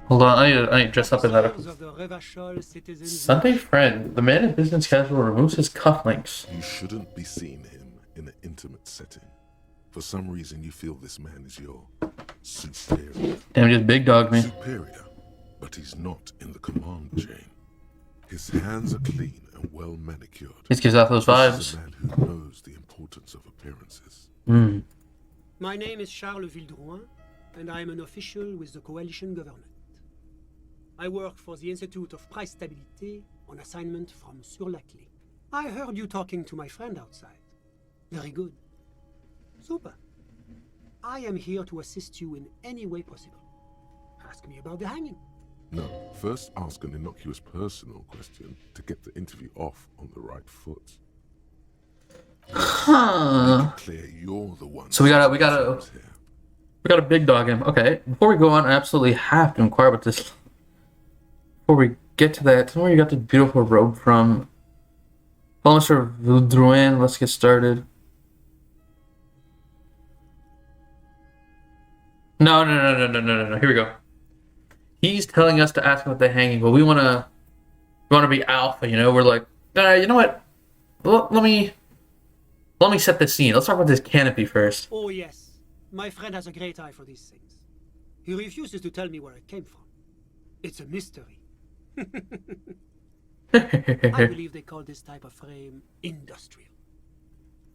Hold on, I need to dress up in that. Sunday friend. The man in business casual removes his cufflinks. You shouldn't be seeing him in an intimate setting. For some reason, you feel this man is your superior. Damn, just big dog me. Superior, but he's not in the command chain. His hands are clean and well manicured. He gives off those vibes. This is a man who knows the importance of appearances. My name is Charles Vildrouin, and I am an official with the coalition government. I work for the Institute of Price Stabilité on assignment from Sur-la-Clé. I heard you talking to my friend outside. Very good. Super. I am here to assist you in any way possible. Ask me about the hanging. No, first ask an innocuous personal question to get the interview off on the right foot. Huh. Clear, you're the one. So we got a big dog him. Okay, before we go on, I absolutely have to inquire about this. Before we get to that, tell me where you got the beautiful robe from. Hello, Mr. Vildrouin. Let's get started. No. Here we go. He's telling us to ask about the hanging, but we wanna be alpha. You know, we're like, you know what? Let me set the scene. Let's talk about this canopy first. Oh yes, my friend has a great eye for these things. He refuses to tell me where it came from. It's a mystery. I believe they call this type of frame industrial.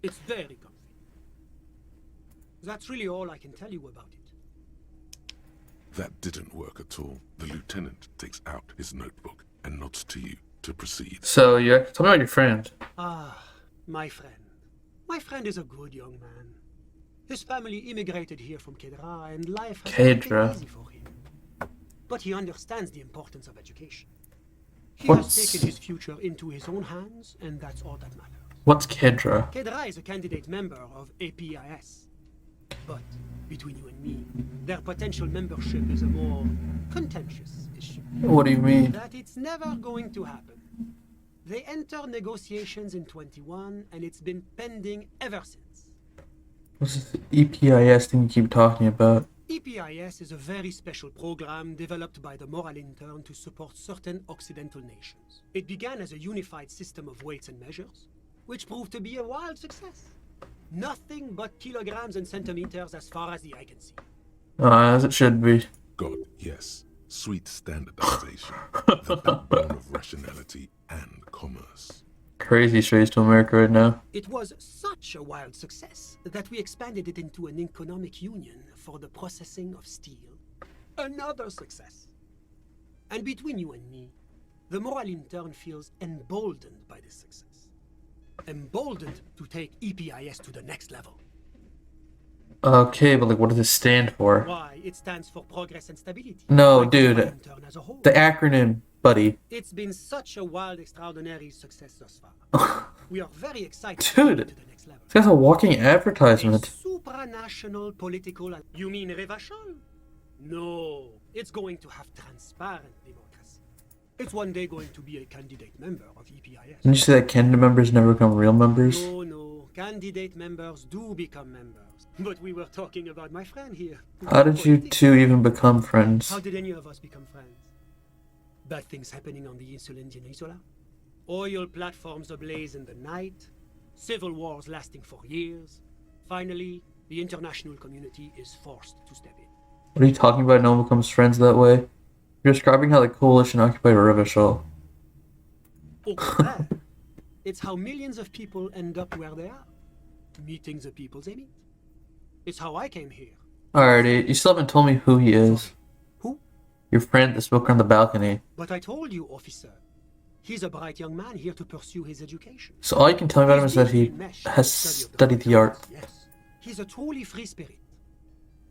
It's very comfy. That's really all I can tell you about it. That didn't work at all. The lieutenant takes out his notebook and nods to you to proceed. So, tell me about your friend. Ah, my friend. My friend is a good young man. His family immigrated here from Kedra, and life has been easy for him. But he understands the importance of education. He has taken his future into his own hands, and that's all that matters. What's Kedra? Kedra is a candidate member of APIS. But between you and me, their potential membership is a more contentious issue. question. What do you mean? That it's never going to happen. They entered negotiations in 21, and it's been pending ever since. What's this EPIS thing you keep talking about? EPIS is a very special program developed by the Moral Intern to support certain Occidental nations. It began as a unified system of weights and measures, which proved to be a wild success. Nothing but kilograms and centimeters as far as the eye can see. As it should be. God, yes. Sweet standardization. The backbone of rationality and commerce. Crazy strays to America right now. It was such a wild success that we expanded it into an economic union for the processing of steel. Another success. And between you and me, the Moral Intern feels emboldened by this success. Emboldened to take EPIS to the next level. Okay, but like, what does it stand for? Why? It stands for Progress and Stability. No, Like dude. the Moral Intern as a whole. The acronym, buddy. It's been such a wild, extraordinary success thus far. We are very excited to Dude, take it to the next level. this guy's a walking advertisement. Supranational political... You mean Revachol? No, it's going to have transparent democracy. It's one day going to be a candidate member of EPIS. Didn't you say that candidate members never become real members? No, candidate members do become members. But we were talking about my friend here. How did you two even become friends? How did any of us become friends? Bad things happening on the Insulindian Isola? Oil platforms ablaze in the night? Civil wars lasting for years? Finally, the international community is forced to step in. What are you talking about? No one becomes friends that way? You're describing how the coalition occupied Revachol. Oh, it's how millions of people end up where they are. Meeting the people they meet. It's how I came here. Alrighty, you still haven't told me who he is. Who? Your friend that spoke on the balcony. But I told you, officer. He's a bright young man here to pursue his education. So all you can tell me about him is that he has studied the art. Yes. He's a truly free spirit.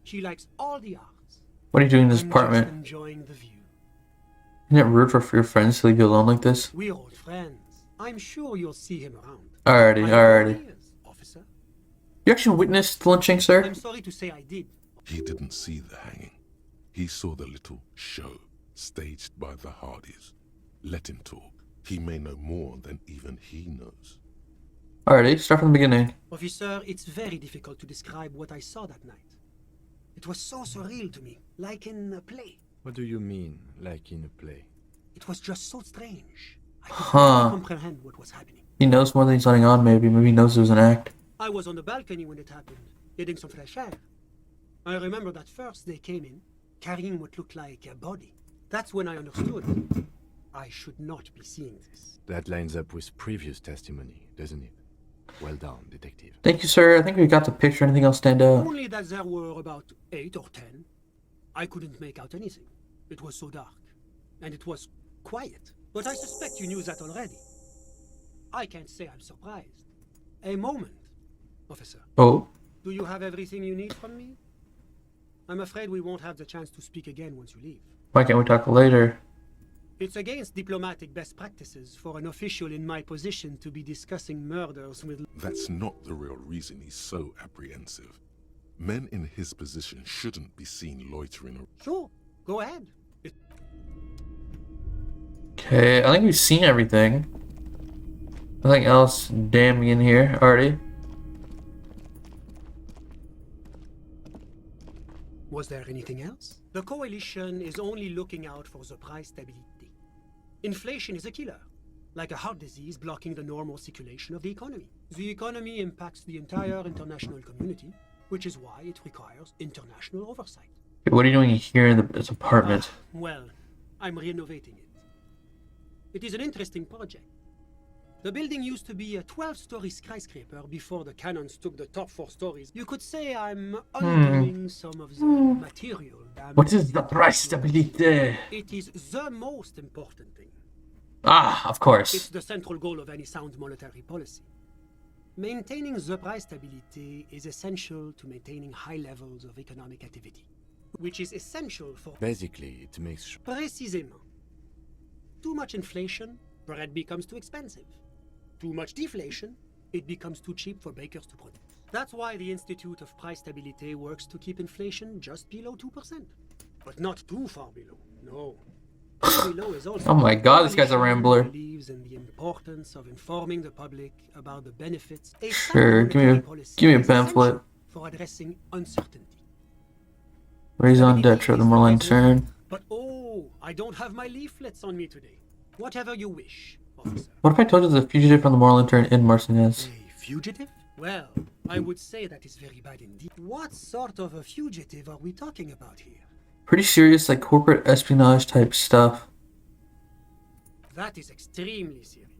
He likes all the arts. What are you doing in this I'm apartment? just enjoying the view. Isn't it rude for your friends to leave you alone like this? We're old friends. I'm sure you'll see him around. Alrighty. Officer. You actually witnessed the lynching, sir? I'm sorry to say I did. He didn't see the hanging. He saw the little show staged by the Hardys. Let him talk. He may know more than even he knows. Alrighty, start from the beginning. Officer, it's very difficult to describe what I saw that night. It was so surreal to me, like in a play. What do you mean, like in a play? It was just so strange. I could not Huh. comprehend what was happening. He knows more than he's letting on, maybe. Maybe he knows it was an act. I was on the balcony when it happened, getting some fresh air. I remember that first they came in, carrying what looked like a body. That's when I understood. I should not be seeing this. That lines up with previous testimony, doesn't it? Well done, detective. Thank you, sir. I think we got the picture. Anything else stand out? Only that there were about 8 or 10. I couldn't make out anything. It was so dark. And it was quiet. But I suspect you knew that already. I can't say I'm surprised. A moment, officer. Oh. Do you have everything you need from me? I'm afraid we won't have the chance to speak again once you leave. Why can't we talk later? It's against diplomatic best practices for an official in my position to be discussing murders with... That's not the real reason he's so apprehensive. Men in his position shouldn't be seen loitering around. Sure, go ahead. Okay, I think we've seen everything. Nothing else damning in here already. Was there anything else? The coalition is only looking out for the price stability. Inflation is a killer, like a heart disease blocking the normal circulation of the economy. The economy impacts the entire international community, which is why it requires international oversight. What are you doing here in this apartment? Well, I'm renovating it. It is an interesting project. The building used to be a 12-story skyscraper before the cannons took the top 4 stories. You could say I'm undoing some of the material damage. What is the price stability? It is the most important thing. Ah, of course. It's the central goal of any sound monetary policy. Maintaining the price stability is essential to maintaining high levels of economic activity, which is essential for... Basically, it makes... Précisément. Too much inflation, bread becomes too expensive. Too much deflation, it becomes too cheap for bakers to produce. That's why the Institute of Price Stability works to keep inflation just below 2%. But not too far below, no. Willow is also Oh my god, this guy's a coalition rambler. believes in the importance of informing the public about the benefits. A Sure, sound monetary policy give me a is essential pamphlet. for addressing uncertainty. Raison d'etre of the more lantern. But oh, I don't have my leaflets on me today. Whatever you wish, officer. What if I told you there's a fugitive from the more lantern in Marcinez? A fugitive? Well, I would say that is very bad indeed. What sort of a fugitive are we talking about here? Pretty serious, like corporate espionage type stuff. That is extremely serious.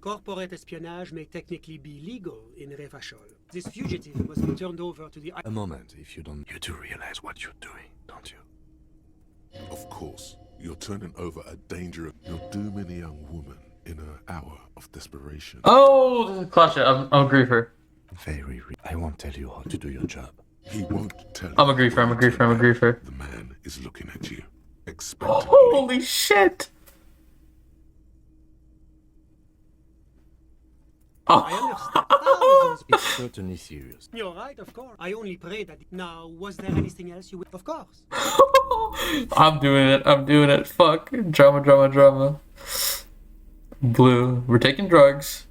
Corporate espionage may technically be legal in Revachol. This fugitive must be turned over to the... A moment, if you don't... You do realize what you're doing, don't you? Of course, you're turning over a dangerous... You're dooming a young woman in an hour of desperation. Oh, this is clash it. I'm a griefer. I won't tell you how to do your job. He won't tell you. I'm a griefer, I'm a griefer, I'm a griefer. The man is looking at you. Expectantly. Holy shit! Oh. It's certainly serious. You're right, of course. I only pray that... Now, was there anything else you would... Of course. I'm doing it. Fuck. Drama. Blue. We're taking drugs.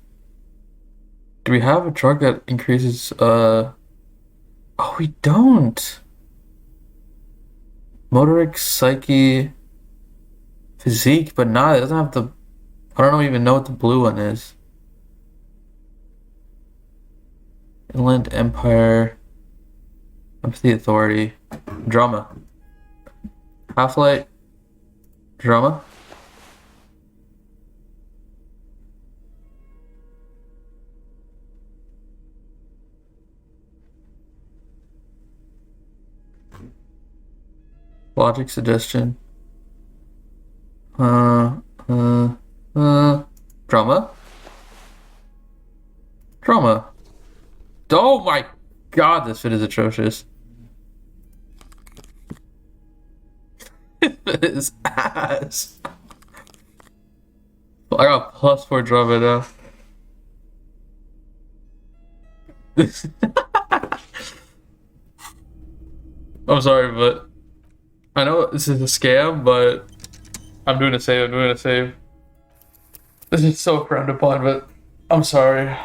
Do we have a drug that increases, Oh, we don't. Motoric, psyche, physique, but nah, it doesn't have the... I don't even know what the blue one is. Inland Empire, Empathy Authority, Drama, Half-Light, Drama. Logic, Suggestion, Drama. Oh my god, this fit is atrocious. It is ass. I got +4 drama now. I'm sorry, but I know this is a scam, but I'm doing a save. This is so frowned upon, but I'm sorry.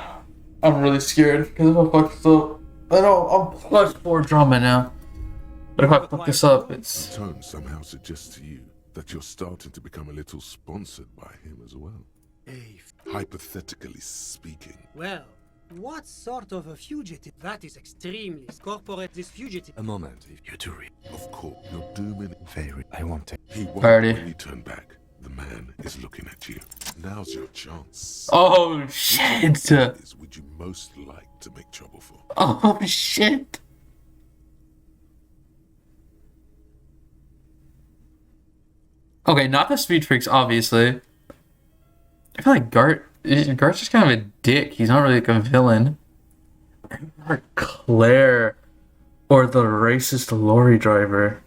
I'm really scared because if I fuck this up, I know I'm +4 drama now. But if I fuck this up, it's... The tone somehow suggests to you that you're starting to become a little sponsored by him as well. Hypothetically speaking. Well, what sort of a fugitive? That is extremely corporate. This fugitive. A moment, if you do Of course, you're dooming... I won't take... He won't Alrighty. when you turn back. The man is looking at you. Now's your chance. Oh shit! Which would you most like to make trouble for? Oh shit! Okay, not the speed freaks, obviously. I feel like Gart's just kind of a dick. He's not really like a villain. Or Claire, or the racist lorry driver.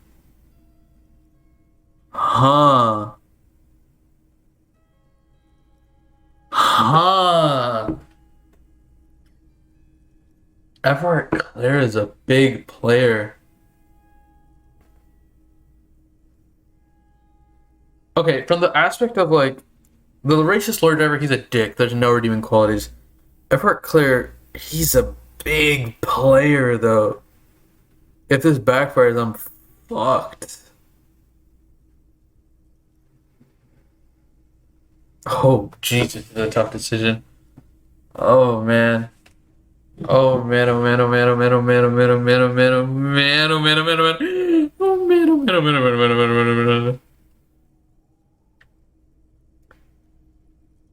Huh. Everett Claire is a big player. Okay, from the aspect of like the racist lord driver, he's a dick. There's no redeeming qualities. Everett Claire, he's a big player though. If this backfires, I'm fucked. Oh Jesus, this is a tough decision. Oh man. Oh man, oh man, oh man, oh man, oh man, oh man, oh man, oh man, oh man, oh man, oh man, oh man, oh man, oh man, oh man, oh man, oh man, oh man.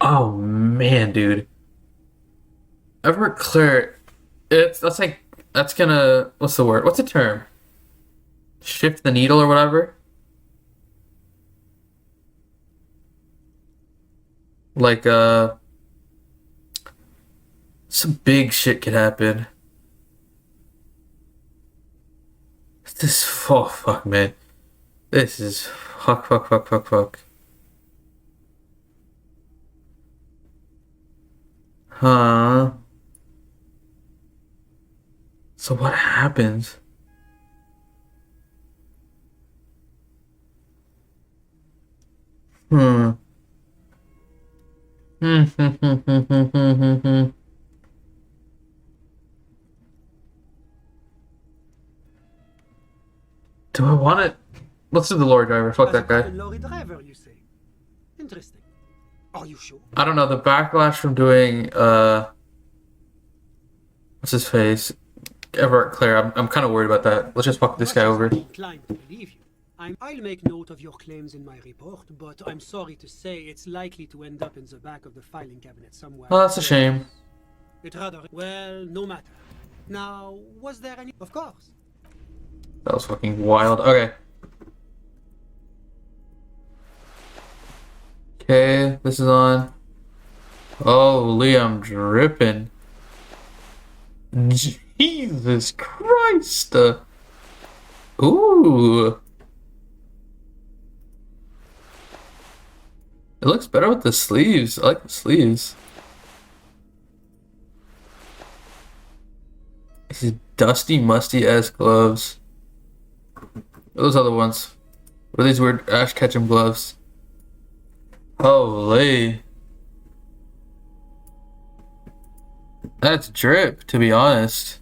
Oh man, dude. Everett Claire, that's gonna, what's the word? What's the term? Shift the needle or whatever? Like, some big shit could happen. Oh fuck, man. This is fuck. Huh? So what happens? Hmm. Hmm. Do I want it? Let's do the lorry driver. Fuck As a that guy. common lorry driver, you say? Interesting. Are you sure? I don't know. The backlash from doing what's his face? Everett Claire. I'm kind of worried about that. Let's just fuck this guy over. Inclined to believe you. I'll make note of your claims in my report, but I'm sorry to say it's likely to end up in the back of the filing cabinet somewhere. Oh, that's a shame. It rather well, no matter. Now, was there any? Of course. That was fucking wild. Okay. Okay, this is on. Holy, I'm dripping. Jesus Christ. Ooh. It looks better with the sleeves. I like the sleeves. These dusty, musty-ass gloves. Those other ones. What are these weird Ash Ketchum gloves? Holy. That's drip, to be honest.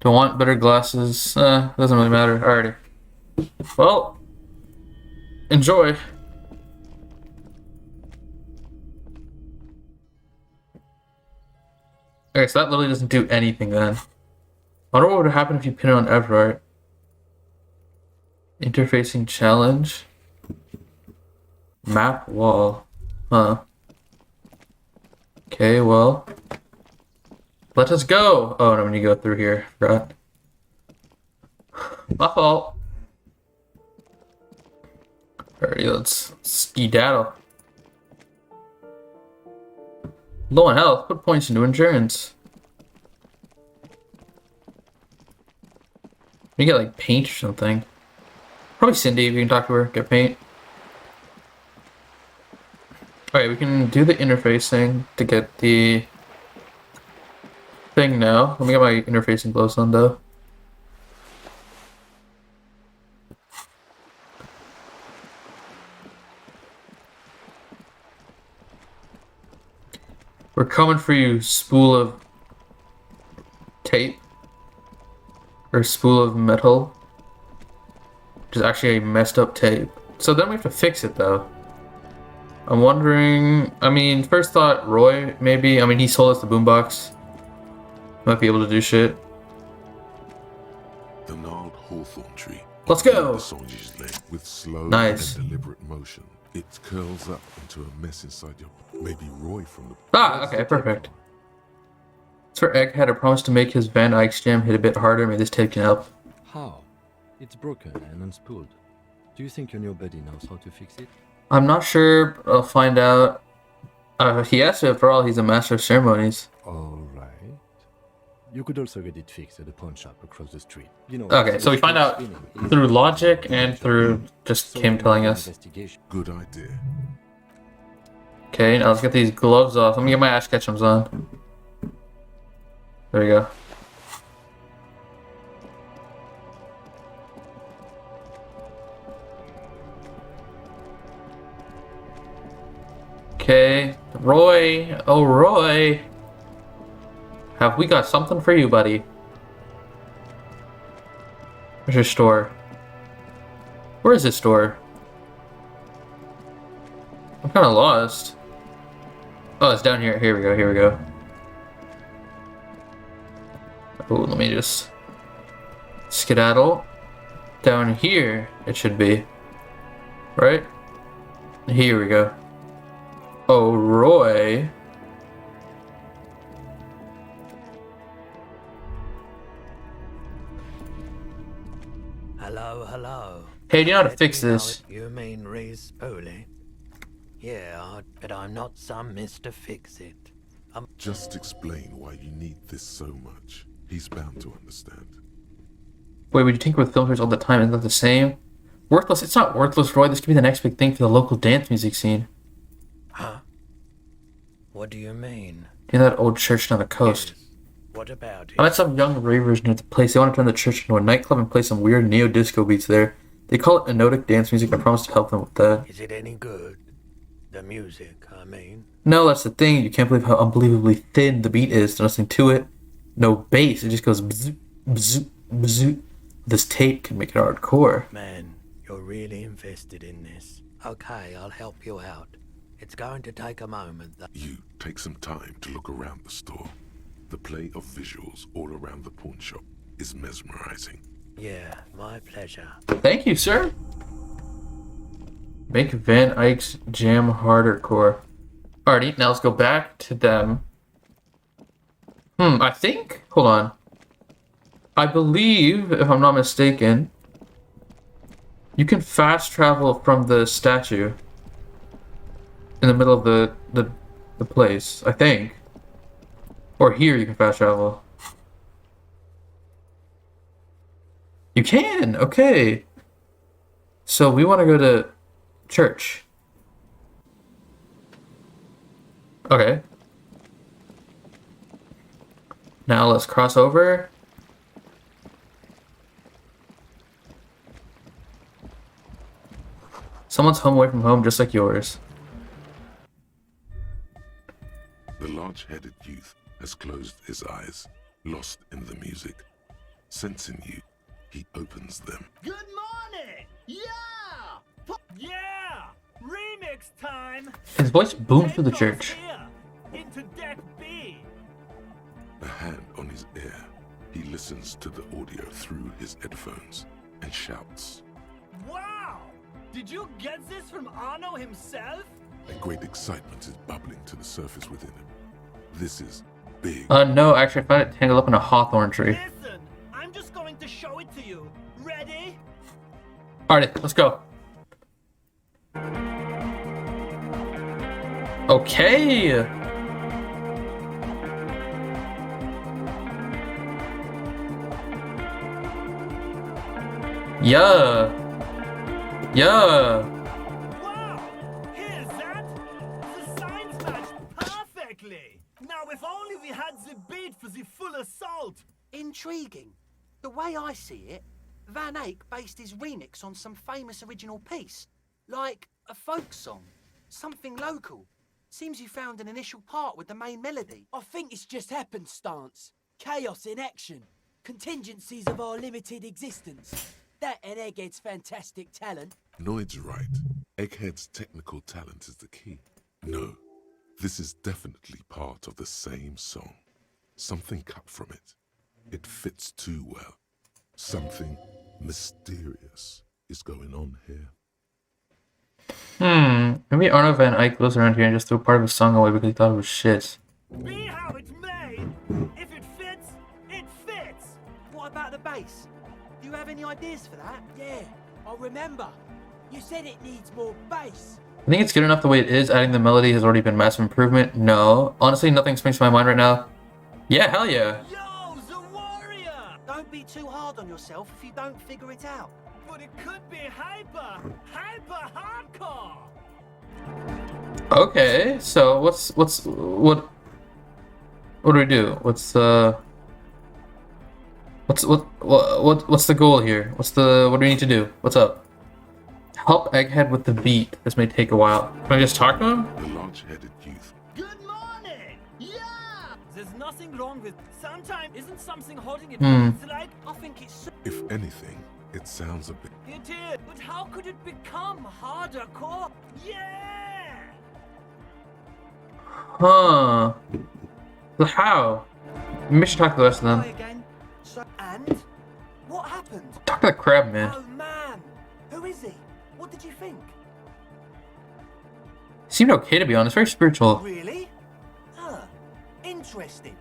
Do I want better glasses? Doesn't really matter. Alrighty. Well, enjoy. Okay, so that literally doesn't do anything then. I wonder what would happen if you pin it on Everett. Interfacing challenge. Map wall. Huh. Okay, well. Let us go! Oh, no, when you go through here. Forgot. My fault. Alrighty, let's skedaddle. Low on health, put points into endurance. You get like paint or something. Probably Cindy if you can talk to her, get paint. Alright, we can do the interfacing to get the thing now. Let me get my interfacing gloves on though. We're coming for you, spool of tape. Or spool of metal. Which is actually a messed up tape. So then we have to fix it though. I'm wondering, I mean, first thought Roy, maybe. I mean, he sold us the boombox. Might be able to do shit. The gnarled hawthorn tree. Let's go! The soldier's leg with slow Nice. and deliberate motion. It curls up into a mess inside your... Maybe Roy from the... Ah, okay, perfect. Sir Egghead, I promised to make his Van Eyck's jam hit a bit harder. Maybe this tape can help. How? It's broken and unspooled. Do you think your new buddy knows how to fix it? I'm not sure, but I'll find out. He has to, after all, he's a master of ceremonies. Alright. You could also get it fixed at the pawn shop across the street. You know. Okay, so we find out through logic and through just him telling us. Good idea. Okay, now let's get these gloves off. Let me get my Ash Ketchums on. There we go. Okay, Roy. Oh, Roy. Have we got something for you, buddy? Where's your store? Where is this store? I'm kind of lost. Oh, it's down here. Here we go. Here we go. Oh, let me just skedaddle. Down here, it should be. Right? Here we go. Oh, Roy. Hello, hello. Hey, do you know how to Let fix me know this? if you mean Reese Foley? Yeah, but I'm not some Mr. Fix-It. Just explain why you need this so much. He's bound to understand. Wait, would you tinker with filters all the time? Isn't that the same? Worthless? It's not worthless, Roy. This could be the next big thing for the local dance music scene. Huh? What do you mean? You know that old church down the coast? What about it? I met some young ravers near the place. They want to turn the church into a nightclub and play some weird neo-disco beats there. They call it anotic dance music. I promise to help them with that. Is it any good? The music, I mean. No, that's the thing. You can't believe how unbelievably thin the beat is. There's nothing to it. No bass. It just goes bzz, bzz, bzz. This tape can make it hardcore. Man, you're really invested in this. Okay, I'll help you out. It's going to take a moment, though. You take some time to look around the store. The play of visuals all around the pawn shop is mesmerizing. Yeah, my pleasure. Thank you, sir. Make Van Eyck's jam harder core. Alrighty, now let's go back to them. I think... Hold on. I believe, if I'm not mistaken, you can fast travel from the statue in the middle of the place, I think. Or here you can fast travel. You can! Okay. So we want to go to church. Okay. Now let's cross over. Someone's home away from home just like yours. The large-headed youth has closed his eyes, lost in the music. Sensing you, he opens them. Good morning! Yeah! Yeah! Remix time! His voice boomed through the church. Into deck B! A hand on his ear, he listens to the audio through his headphones and shouts. Wow! Did you get this from Arno himself? A great excitement is bubbling to the surface within him. This is big. No, actually I found it tangled up in a hawthorn tree. Listen, I'm just going to show it to you. Ready? Alright, let's go. Okay. Yeah. Yeah. Wow! Here's that! The signs match perfectly! Now if only we had the beat for the full assault! Intriguing. The way I see it, Van Eyck based his remix on some famous original piece. Like a folk song. Something local. Seems you found an initial part with the main melody. I think it's just happenstance. Chaos in action. Contingencies of our limited existence. That and Egghead's fantastic talent. Noid's right. Egghead's technical talent is the key. No, this is definitely part of the same song. Something cut from it. It fits too well. Something mysterious is going on here. Maybe Arno Van Eyck lives around here and just threw part of his song away because he thought it was shit. Be how it's made! If it fits, it fits! What about the bass? Do you have any ideas for that? Yeah, I remember. You said it needs more bass. I think it's good enough the way it is. Adding the melody has already been massive improvement. No. Honestly, nothing springs to my mind right now. Yeah, hell yeah. Yo, the warrior! Don't be too hard on yourself if you don't figure it out. But it could be hyper hardcore! Okay, so what do we do? What's the goal here? What do we need to do? What's up? Help Egghead with the beat. This may take a while. Can I just talk to him? The large-headed youth. Good morning! Yeah! There's nothing wrong with sometimes isn't something holding it It's like I think it's If anything, it sounds a bit. It is, but how could it become harder core? Yeah! Huh. How? Maybe we should talk to the rest of them. Again. So, and? What happened? Talk to the crab man. Oh man! Who is he? What did you think? He seemed okay to be honest, very spiritual. Really? Huh. Interesting.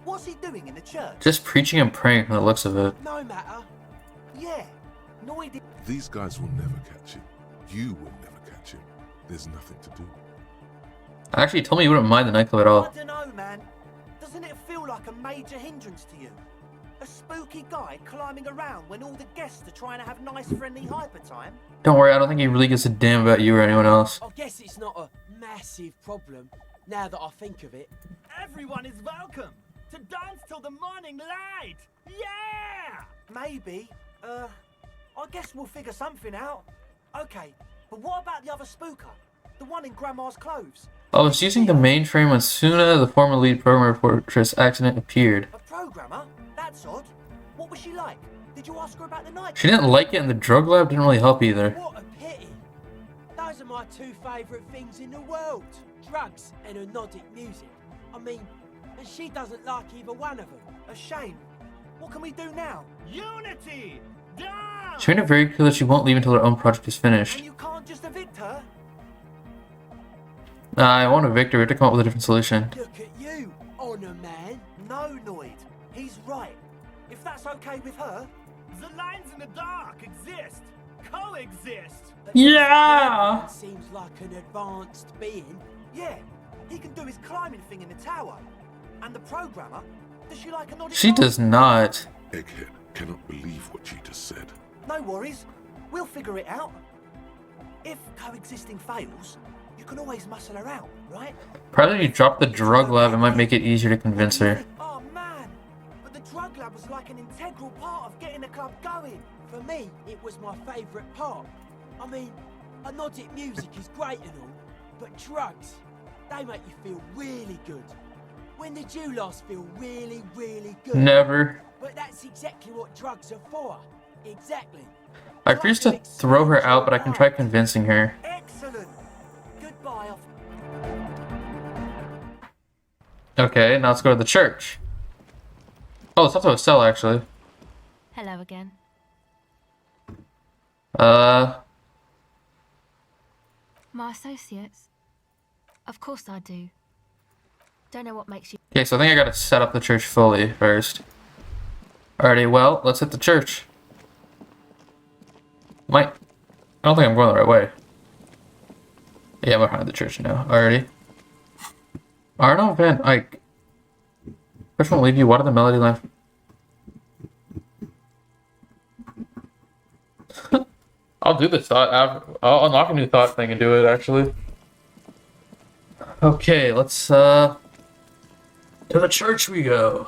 What's he doing in the church? Just preaching and praying from the looks of it. No matter. Yeah. No idea. These guys will never catch him. You will never catch him. There's nothing to do. Actually, you told me you wouldn't mind the nightclub at all. I don't know, man. Doesn't it feel like a major hindrance to you? A spooky guy climbing around when all the guests are trying to have nice, friendly hyper time? Don't worry, I don't think he really gives a damn about you or anyone else. I guess it's not a massive problem, now that I think of it. Everyone is welcome to dance till the morning light! Yeah! Maybe. I guess we'll figure something out. Okay, but what about the other spooker? The one in Grandma's clothes? I was using the mainframe when Soona, the former lead programmer of Fortress, accident appeared. A programmer? That's odd. What was she like? Did you ask her about the night? She didn't like it, and the drug lab didn't really help either. What a pity. Those are my two favourite things in the world. Drugs and hypnotic music. I mean, and she doesn't like either one of them. A shame. What can we do now? Unity! She made it very clear that she won't leave until her own project is finished. And you can't just evict her? I won't evict her. We have to come up with a different solution. Look at you, Honor Man. No, Noid. He's right. If that's okay with her. The lines in the dark exist. Coexist. Yeah! Seems like an advanced being. Yeah, he can do his climbing thing in the tower. And the programmer, does she like a naughty She does not. Egghead cannot believe what you just said. No worries. We'll figure it out. If coexisting fails, you can always muscle her out, right? Probably if you drop the drug lab, it might make it easier to convince her. Oh man, but the drug lab was like an integral part of getting the club going. For me, it was my favourite part. I mean, hypnotic music is great and all, but drugs, they make you feel really good. When did you last feel really, really good? Never. But that's exactly what drugs are for. Exactly. I refuse to throw her out, but I can try convincing her. Excellent. Goodbye. Okay, now let's go to the church. Oh, it's also a cell, actually. Hello again. My associates? Of course I do. Don't know what makes you... Okay, so I think I gotta set up the church fully first. Alrighty, well, let's hit the church. I don't think I'm going the right way. Yeah, I'm behind the church now. Alrighty. Arno Van Eyck. Which one will leave you? Water the melody line. I'll do this thought. I'll unlock a new thought thing and do it, actually. Okay, let's, to the church we go.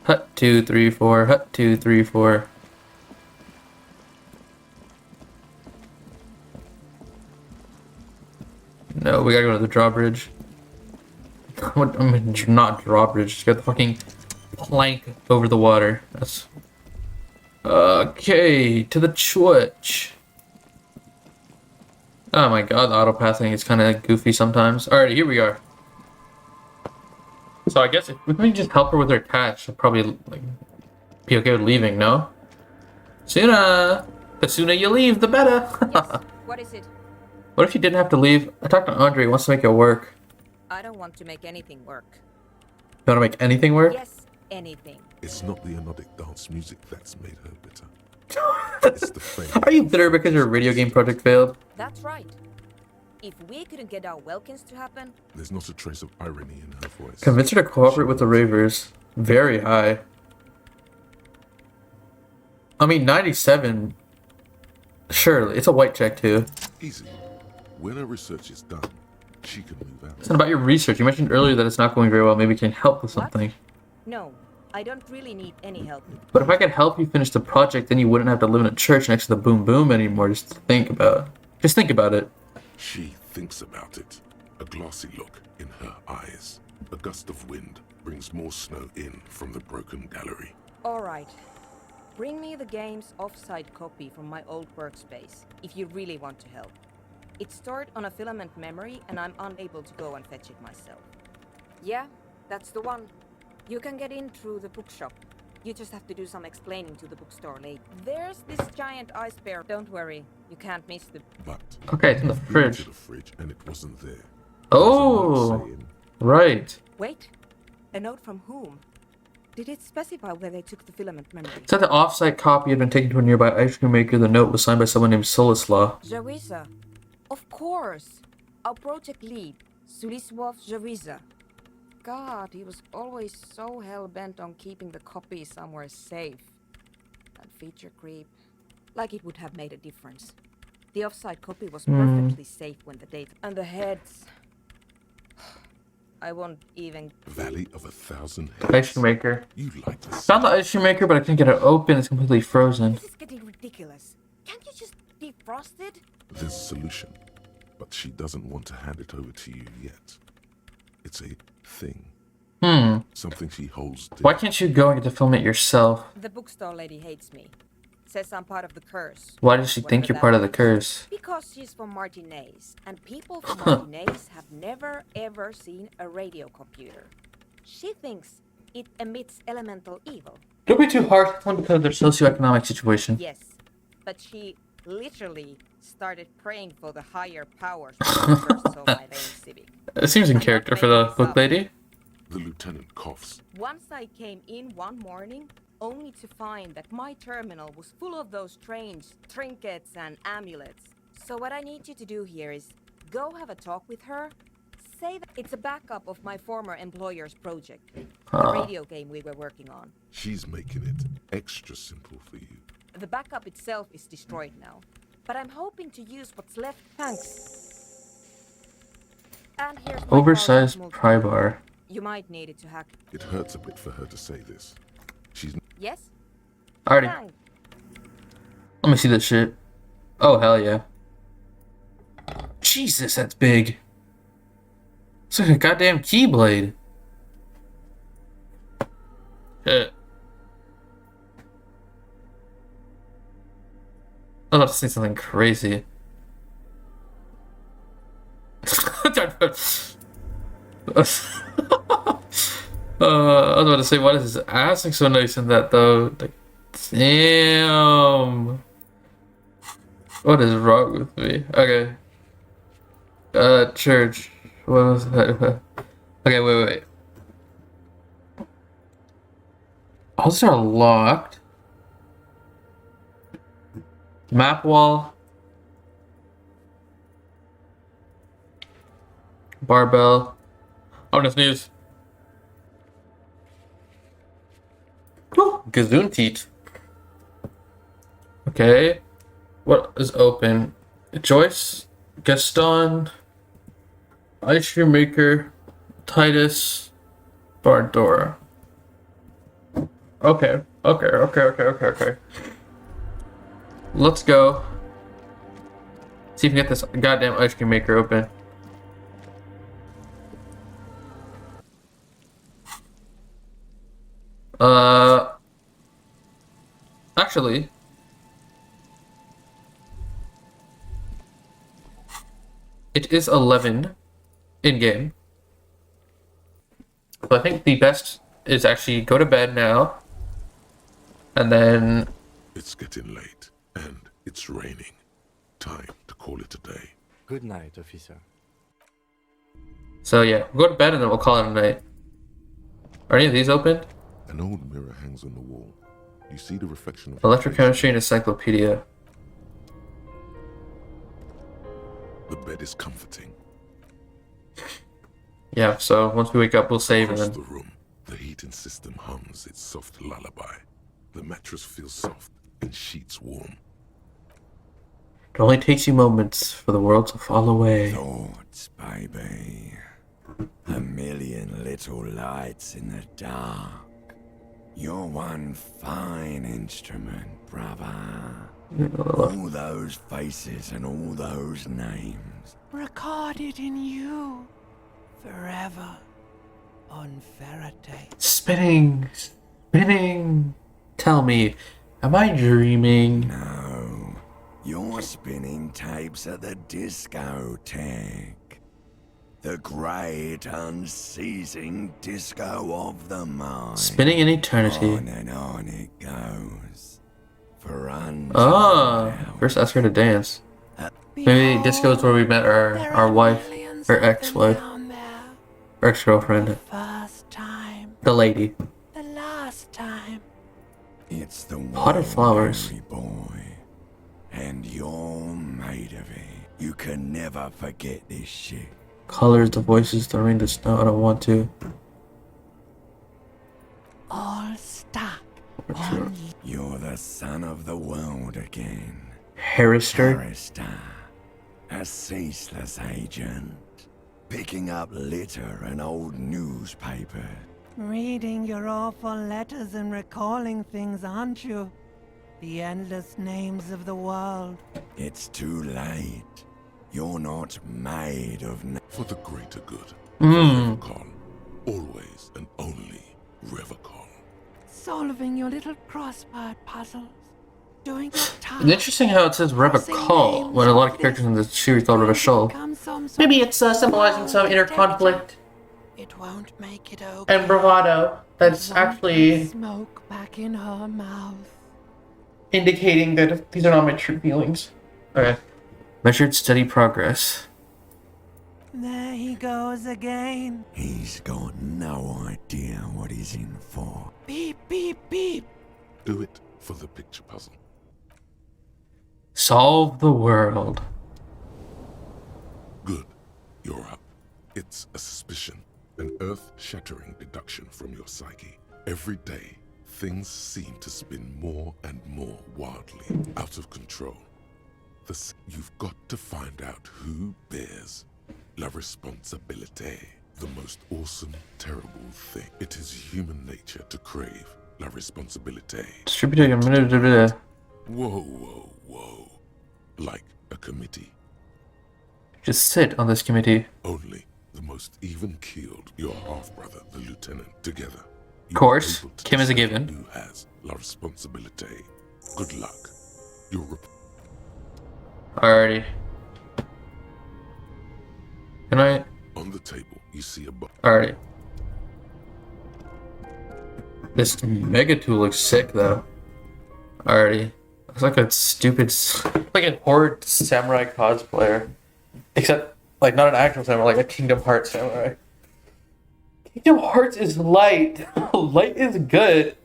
Hut 2, 3, 4. Hut 2, 3, 4. No, we gotta go to the drawbridge. I mean, not drawbridge. Just got the fucking plank over the water. That's okay. To the church. Oh my god, the auto pathing is kind of goofy sometimes. Alright, here we are. So I guess if we can just help her with her catch, she'll probably like be okay with leaving. No. Soona, the sooner you leave, the better. Yes. What is it? What if you didn't have to leave? I talked to Andre. He wants to make it work. I don't want to make anything work. You want to make anything work? Yes, anything. It's not the hypnotic dance music that's made her bitter. It's the fame. Are you bitter because your video game project failed? That's right. If we couldn't get our Welkins to happen... There's not a trace of irony in her voice. Convince her to cooperate with the Ravers. Very high. I mean, 97. Sure, it's a white check too. Easy. When her research is done, she can move out. It's not about your research. You mentioned earlier that it's not going very well. Maybe you can help with something. No, I don't really need any help. But if I could help you finish the project, then you wouldn't have to live in a church next to the Boom Boom anymore. Just think about it. She thinks about it. A glassy look in her eyes. A gust of wind brings more snow in from the broken gallery. Alright. Bring me the game's offsite copy from my old workspace, if you really want to help. It's stored on a filament memory, and I'm unable to go and fetch it myself. Yeah, that's the one. You can get in through the bookshop. You just have to do some explaining to the bookstore later. There's this giant ice bear. Don't worry, you can't miss the... But okay, it's in the fridge. To the fridge and it wasn't there. Oh, right. Wait, a note from whom? Did it specify where they took the filament memory? It said the off-site copy had been taken to a nearby ice cream maker. The note was signed by someone named Solislaw. Jawiza. Of course. Our project lead, Suliswov Jawiza. God, he was always so hell-bent on keeping the copy somewhere safe. That feature creep. Like it would have made a difference. The off-site copy was perfectly safe when the data... And the heads... I won't even... Valley of 1,000 Ice cream maker. You like this? Found the ice cream maker, but I can't get it open. It's completely frozen. This is getting ridiculous. Can't you just defrost it? There's a solution, but she doesn't want to hand it over to you yet. It's a thing. Something she holds dear. Why can't you go and get to film it yourself? The bookstore lady hates me. Says I'm part of the curse. Why does she think you're part of the curse? Because she's from Martinez, and people from Martinez have never ever seen a radio computer. She thinks it emits elemental evil. Don't be too harsh on because of their socioeconomic situation. Yes, but she literally started praying for the higher powers when she first saw my lame civic. It seems in character for the book lady. The lieutenant coughs. Once I came in one morning, only to find that my terminal was full of those strange trinkets and amulets. So what I need you to do here is go have a talk with her. Say that it's a backup of my former employer's project, the radio game we were working on. She's making it extra simple for you. The backup itself is destroyed now, but I'm hoping to use what's left. Thanks. And here's my Oversized pry bar. You might need it to hack. It hurts a bit for her to say this. She's... Yes? Alrighty. Thanks. Let me see this shit. Oh, hell yeah. Jesus, that's big. It's like a goddamn keyblade. Shit. I was about to say something crazy. I was about to say, why does his ass look so nice in that though? Like, damn. What is wrong with me? Okay. Church. What was that? Okay, wait. All these are locked. Map wall. Barbell. Honest news. Gazoon teat. Okay. What is open? Joyce, Gaston, Ice Cream Maker, Titus, Bardora. Okay. Let's go. See if we can get this goddamn Ice Cream Maker open. Actually, it is 11 in game. So I think the best is actually go to bed now. And then... It's getting late, and it's raining. Time to call it a day. Good night, officer. So yeah, we'll go to bed and then we'll call it a night. Are any of these open? An old mirror hangs on the wall. You see the reflection of... Electrochemistry and encyclopedia. The bed is comforting. Yeah, so once we wake up, we'll save and Across then... the room, the heating system hums its soft lullaby. The mattress feels soft and sheets warm. It only takes you moments for the world to fall away. Thoughts, baby. A million little lights in the dark. You're one fine instrument, brother. All those faces and all those names. Recorded in you. Forever. On Faraday. Spinning. Tell me, am I dreaming? No. You're spinning tapes at the discotheque. The great unceasing disco of the mind. Spinning in eternity. On and on it goes. For First ask her to dance. Maybe disco is where we met our wife, her ex-wife, her ex-girlfriend. First time. The lady. The last time. It's the Potted flowers. boy. And you're made of it. You can never forget this shit. Colors, the voices, the rain, the snow. I don't want to. All stuck. You're the son of the world again. Harrister. A ceaseless agent. Picking up litter and old newspapers. Reading your awful letters and recalling things, aren't you? The endless names of the world. It's too late. You're not made of... For the greater good. Hmm. Revacon. Always and only Revacon. Solving your little crossword puzzles. Doing your tasks. It's interesting how it says Revacol when a lot of characters in the series thought Revachol. Maybe it's symbolizing some inner conflict It won't make it and bravado that's actually smoke back in her mouth. indicating that these are not my true feelings. Okay. Measured steady progress. There he goes again. He's got no idea what he's in for. Beep, beep, beep. Do it for the picture puzzle. Solve the world. Good. You're up. It's a suspicion, an earth-shattering deduction from your psyche. Every day, things seem to spin more and more wildly, out of control. You've got to find out who bears la responsabilité. The most awesome, terrible thing. It is human nature to crave la responsabilité. Distributing a minute. Whoa, whoa, whoa. Like a committee. Just sit on this committee. Only the most even-keeled, your half-brother, the lieutenant, together. Of course, Kim is a given. Who has la responsabilité. Good luck. You're Alrighty. Can I? On the table, you see a book. Alrighty. This mega tool looks sick though. Alrighty. Looks like a stupid, like a horror samurai cosplayer. Except, like, not an actual samurai, like a Kingdom Hearts samurai. Kingdom Hearts is light. Light is good.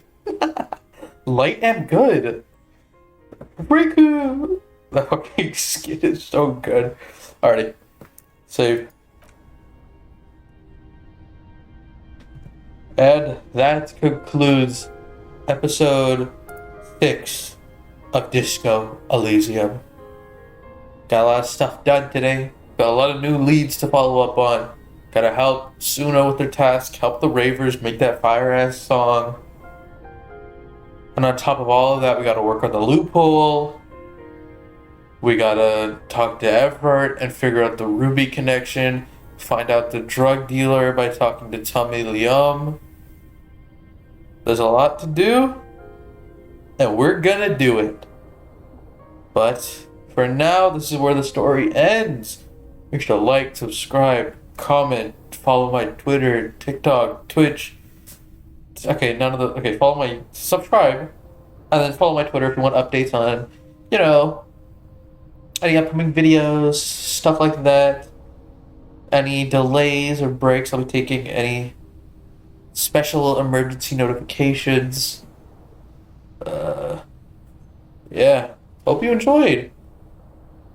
Light and good. Riku! The fucking skin is so good. Alrighty. Save. And that concludes episode 6 of Disco Elysium. Got a lot of stuff done today. Got a lot of new leads to follow up on. Gotta help Soona with their task, help the Ravers make that fire-ass song. And on top of all of that, we gotta work on the loophole. We gotta talk to Everett and figure out the Ruby connection. Find out the drug dealer by talking to Elyisum. There's a lot to do. And we're gonna do it. But for now, this is where the story ends. Make sure to like, subscribe, comment, follow my Twitter, TikTok, Twitch. Okay, none of the... Okay, follow my... Subscribe. And then follow my Twitter if you want updates on, you know, any upcoming videos, stuff like that. Any delays or breaks I'll be taking. Any special emergency notifications. Yeah. Hope you enjoyed.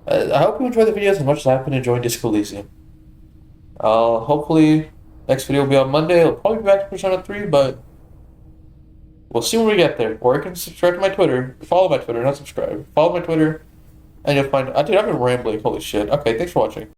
I hope you enjoyed the videos as much as I've been enjoying Disco Elysium. Hopefully, next video will be on Monday. It'll probably be back to Persona 3, but we'll see when we get there. Or you can subscribe to my Twitter. Follow my Twitter, not subscribe. Follow my Twitter, and you'll find... Dude, I've been rambling. Holy shit. Okay, thanks for watching.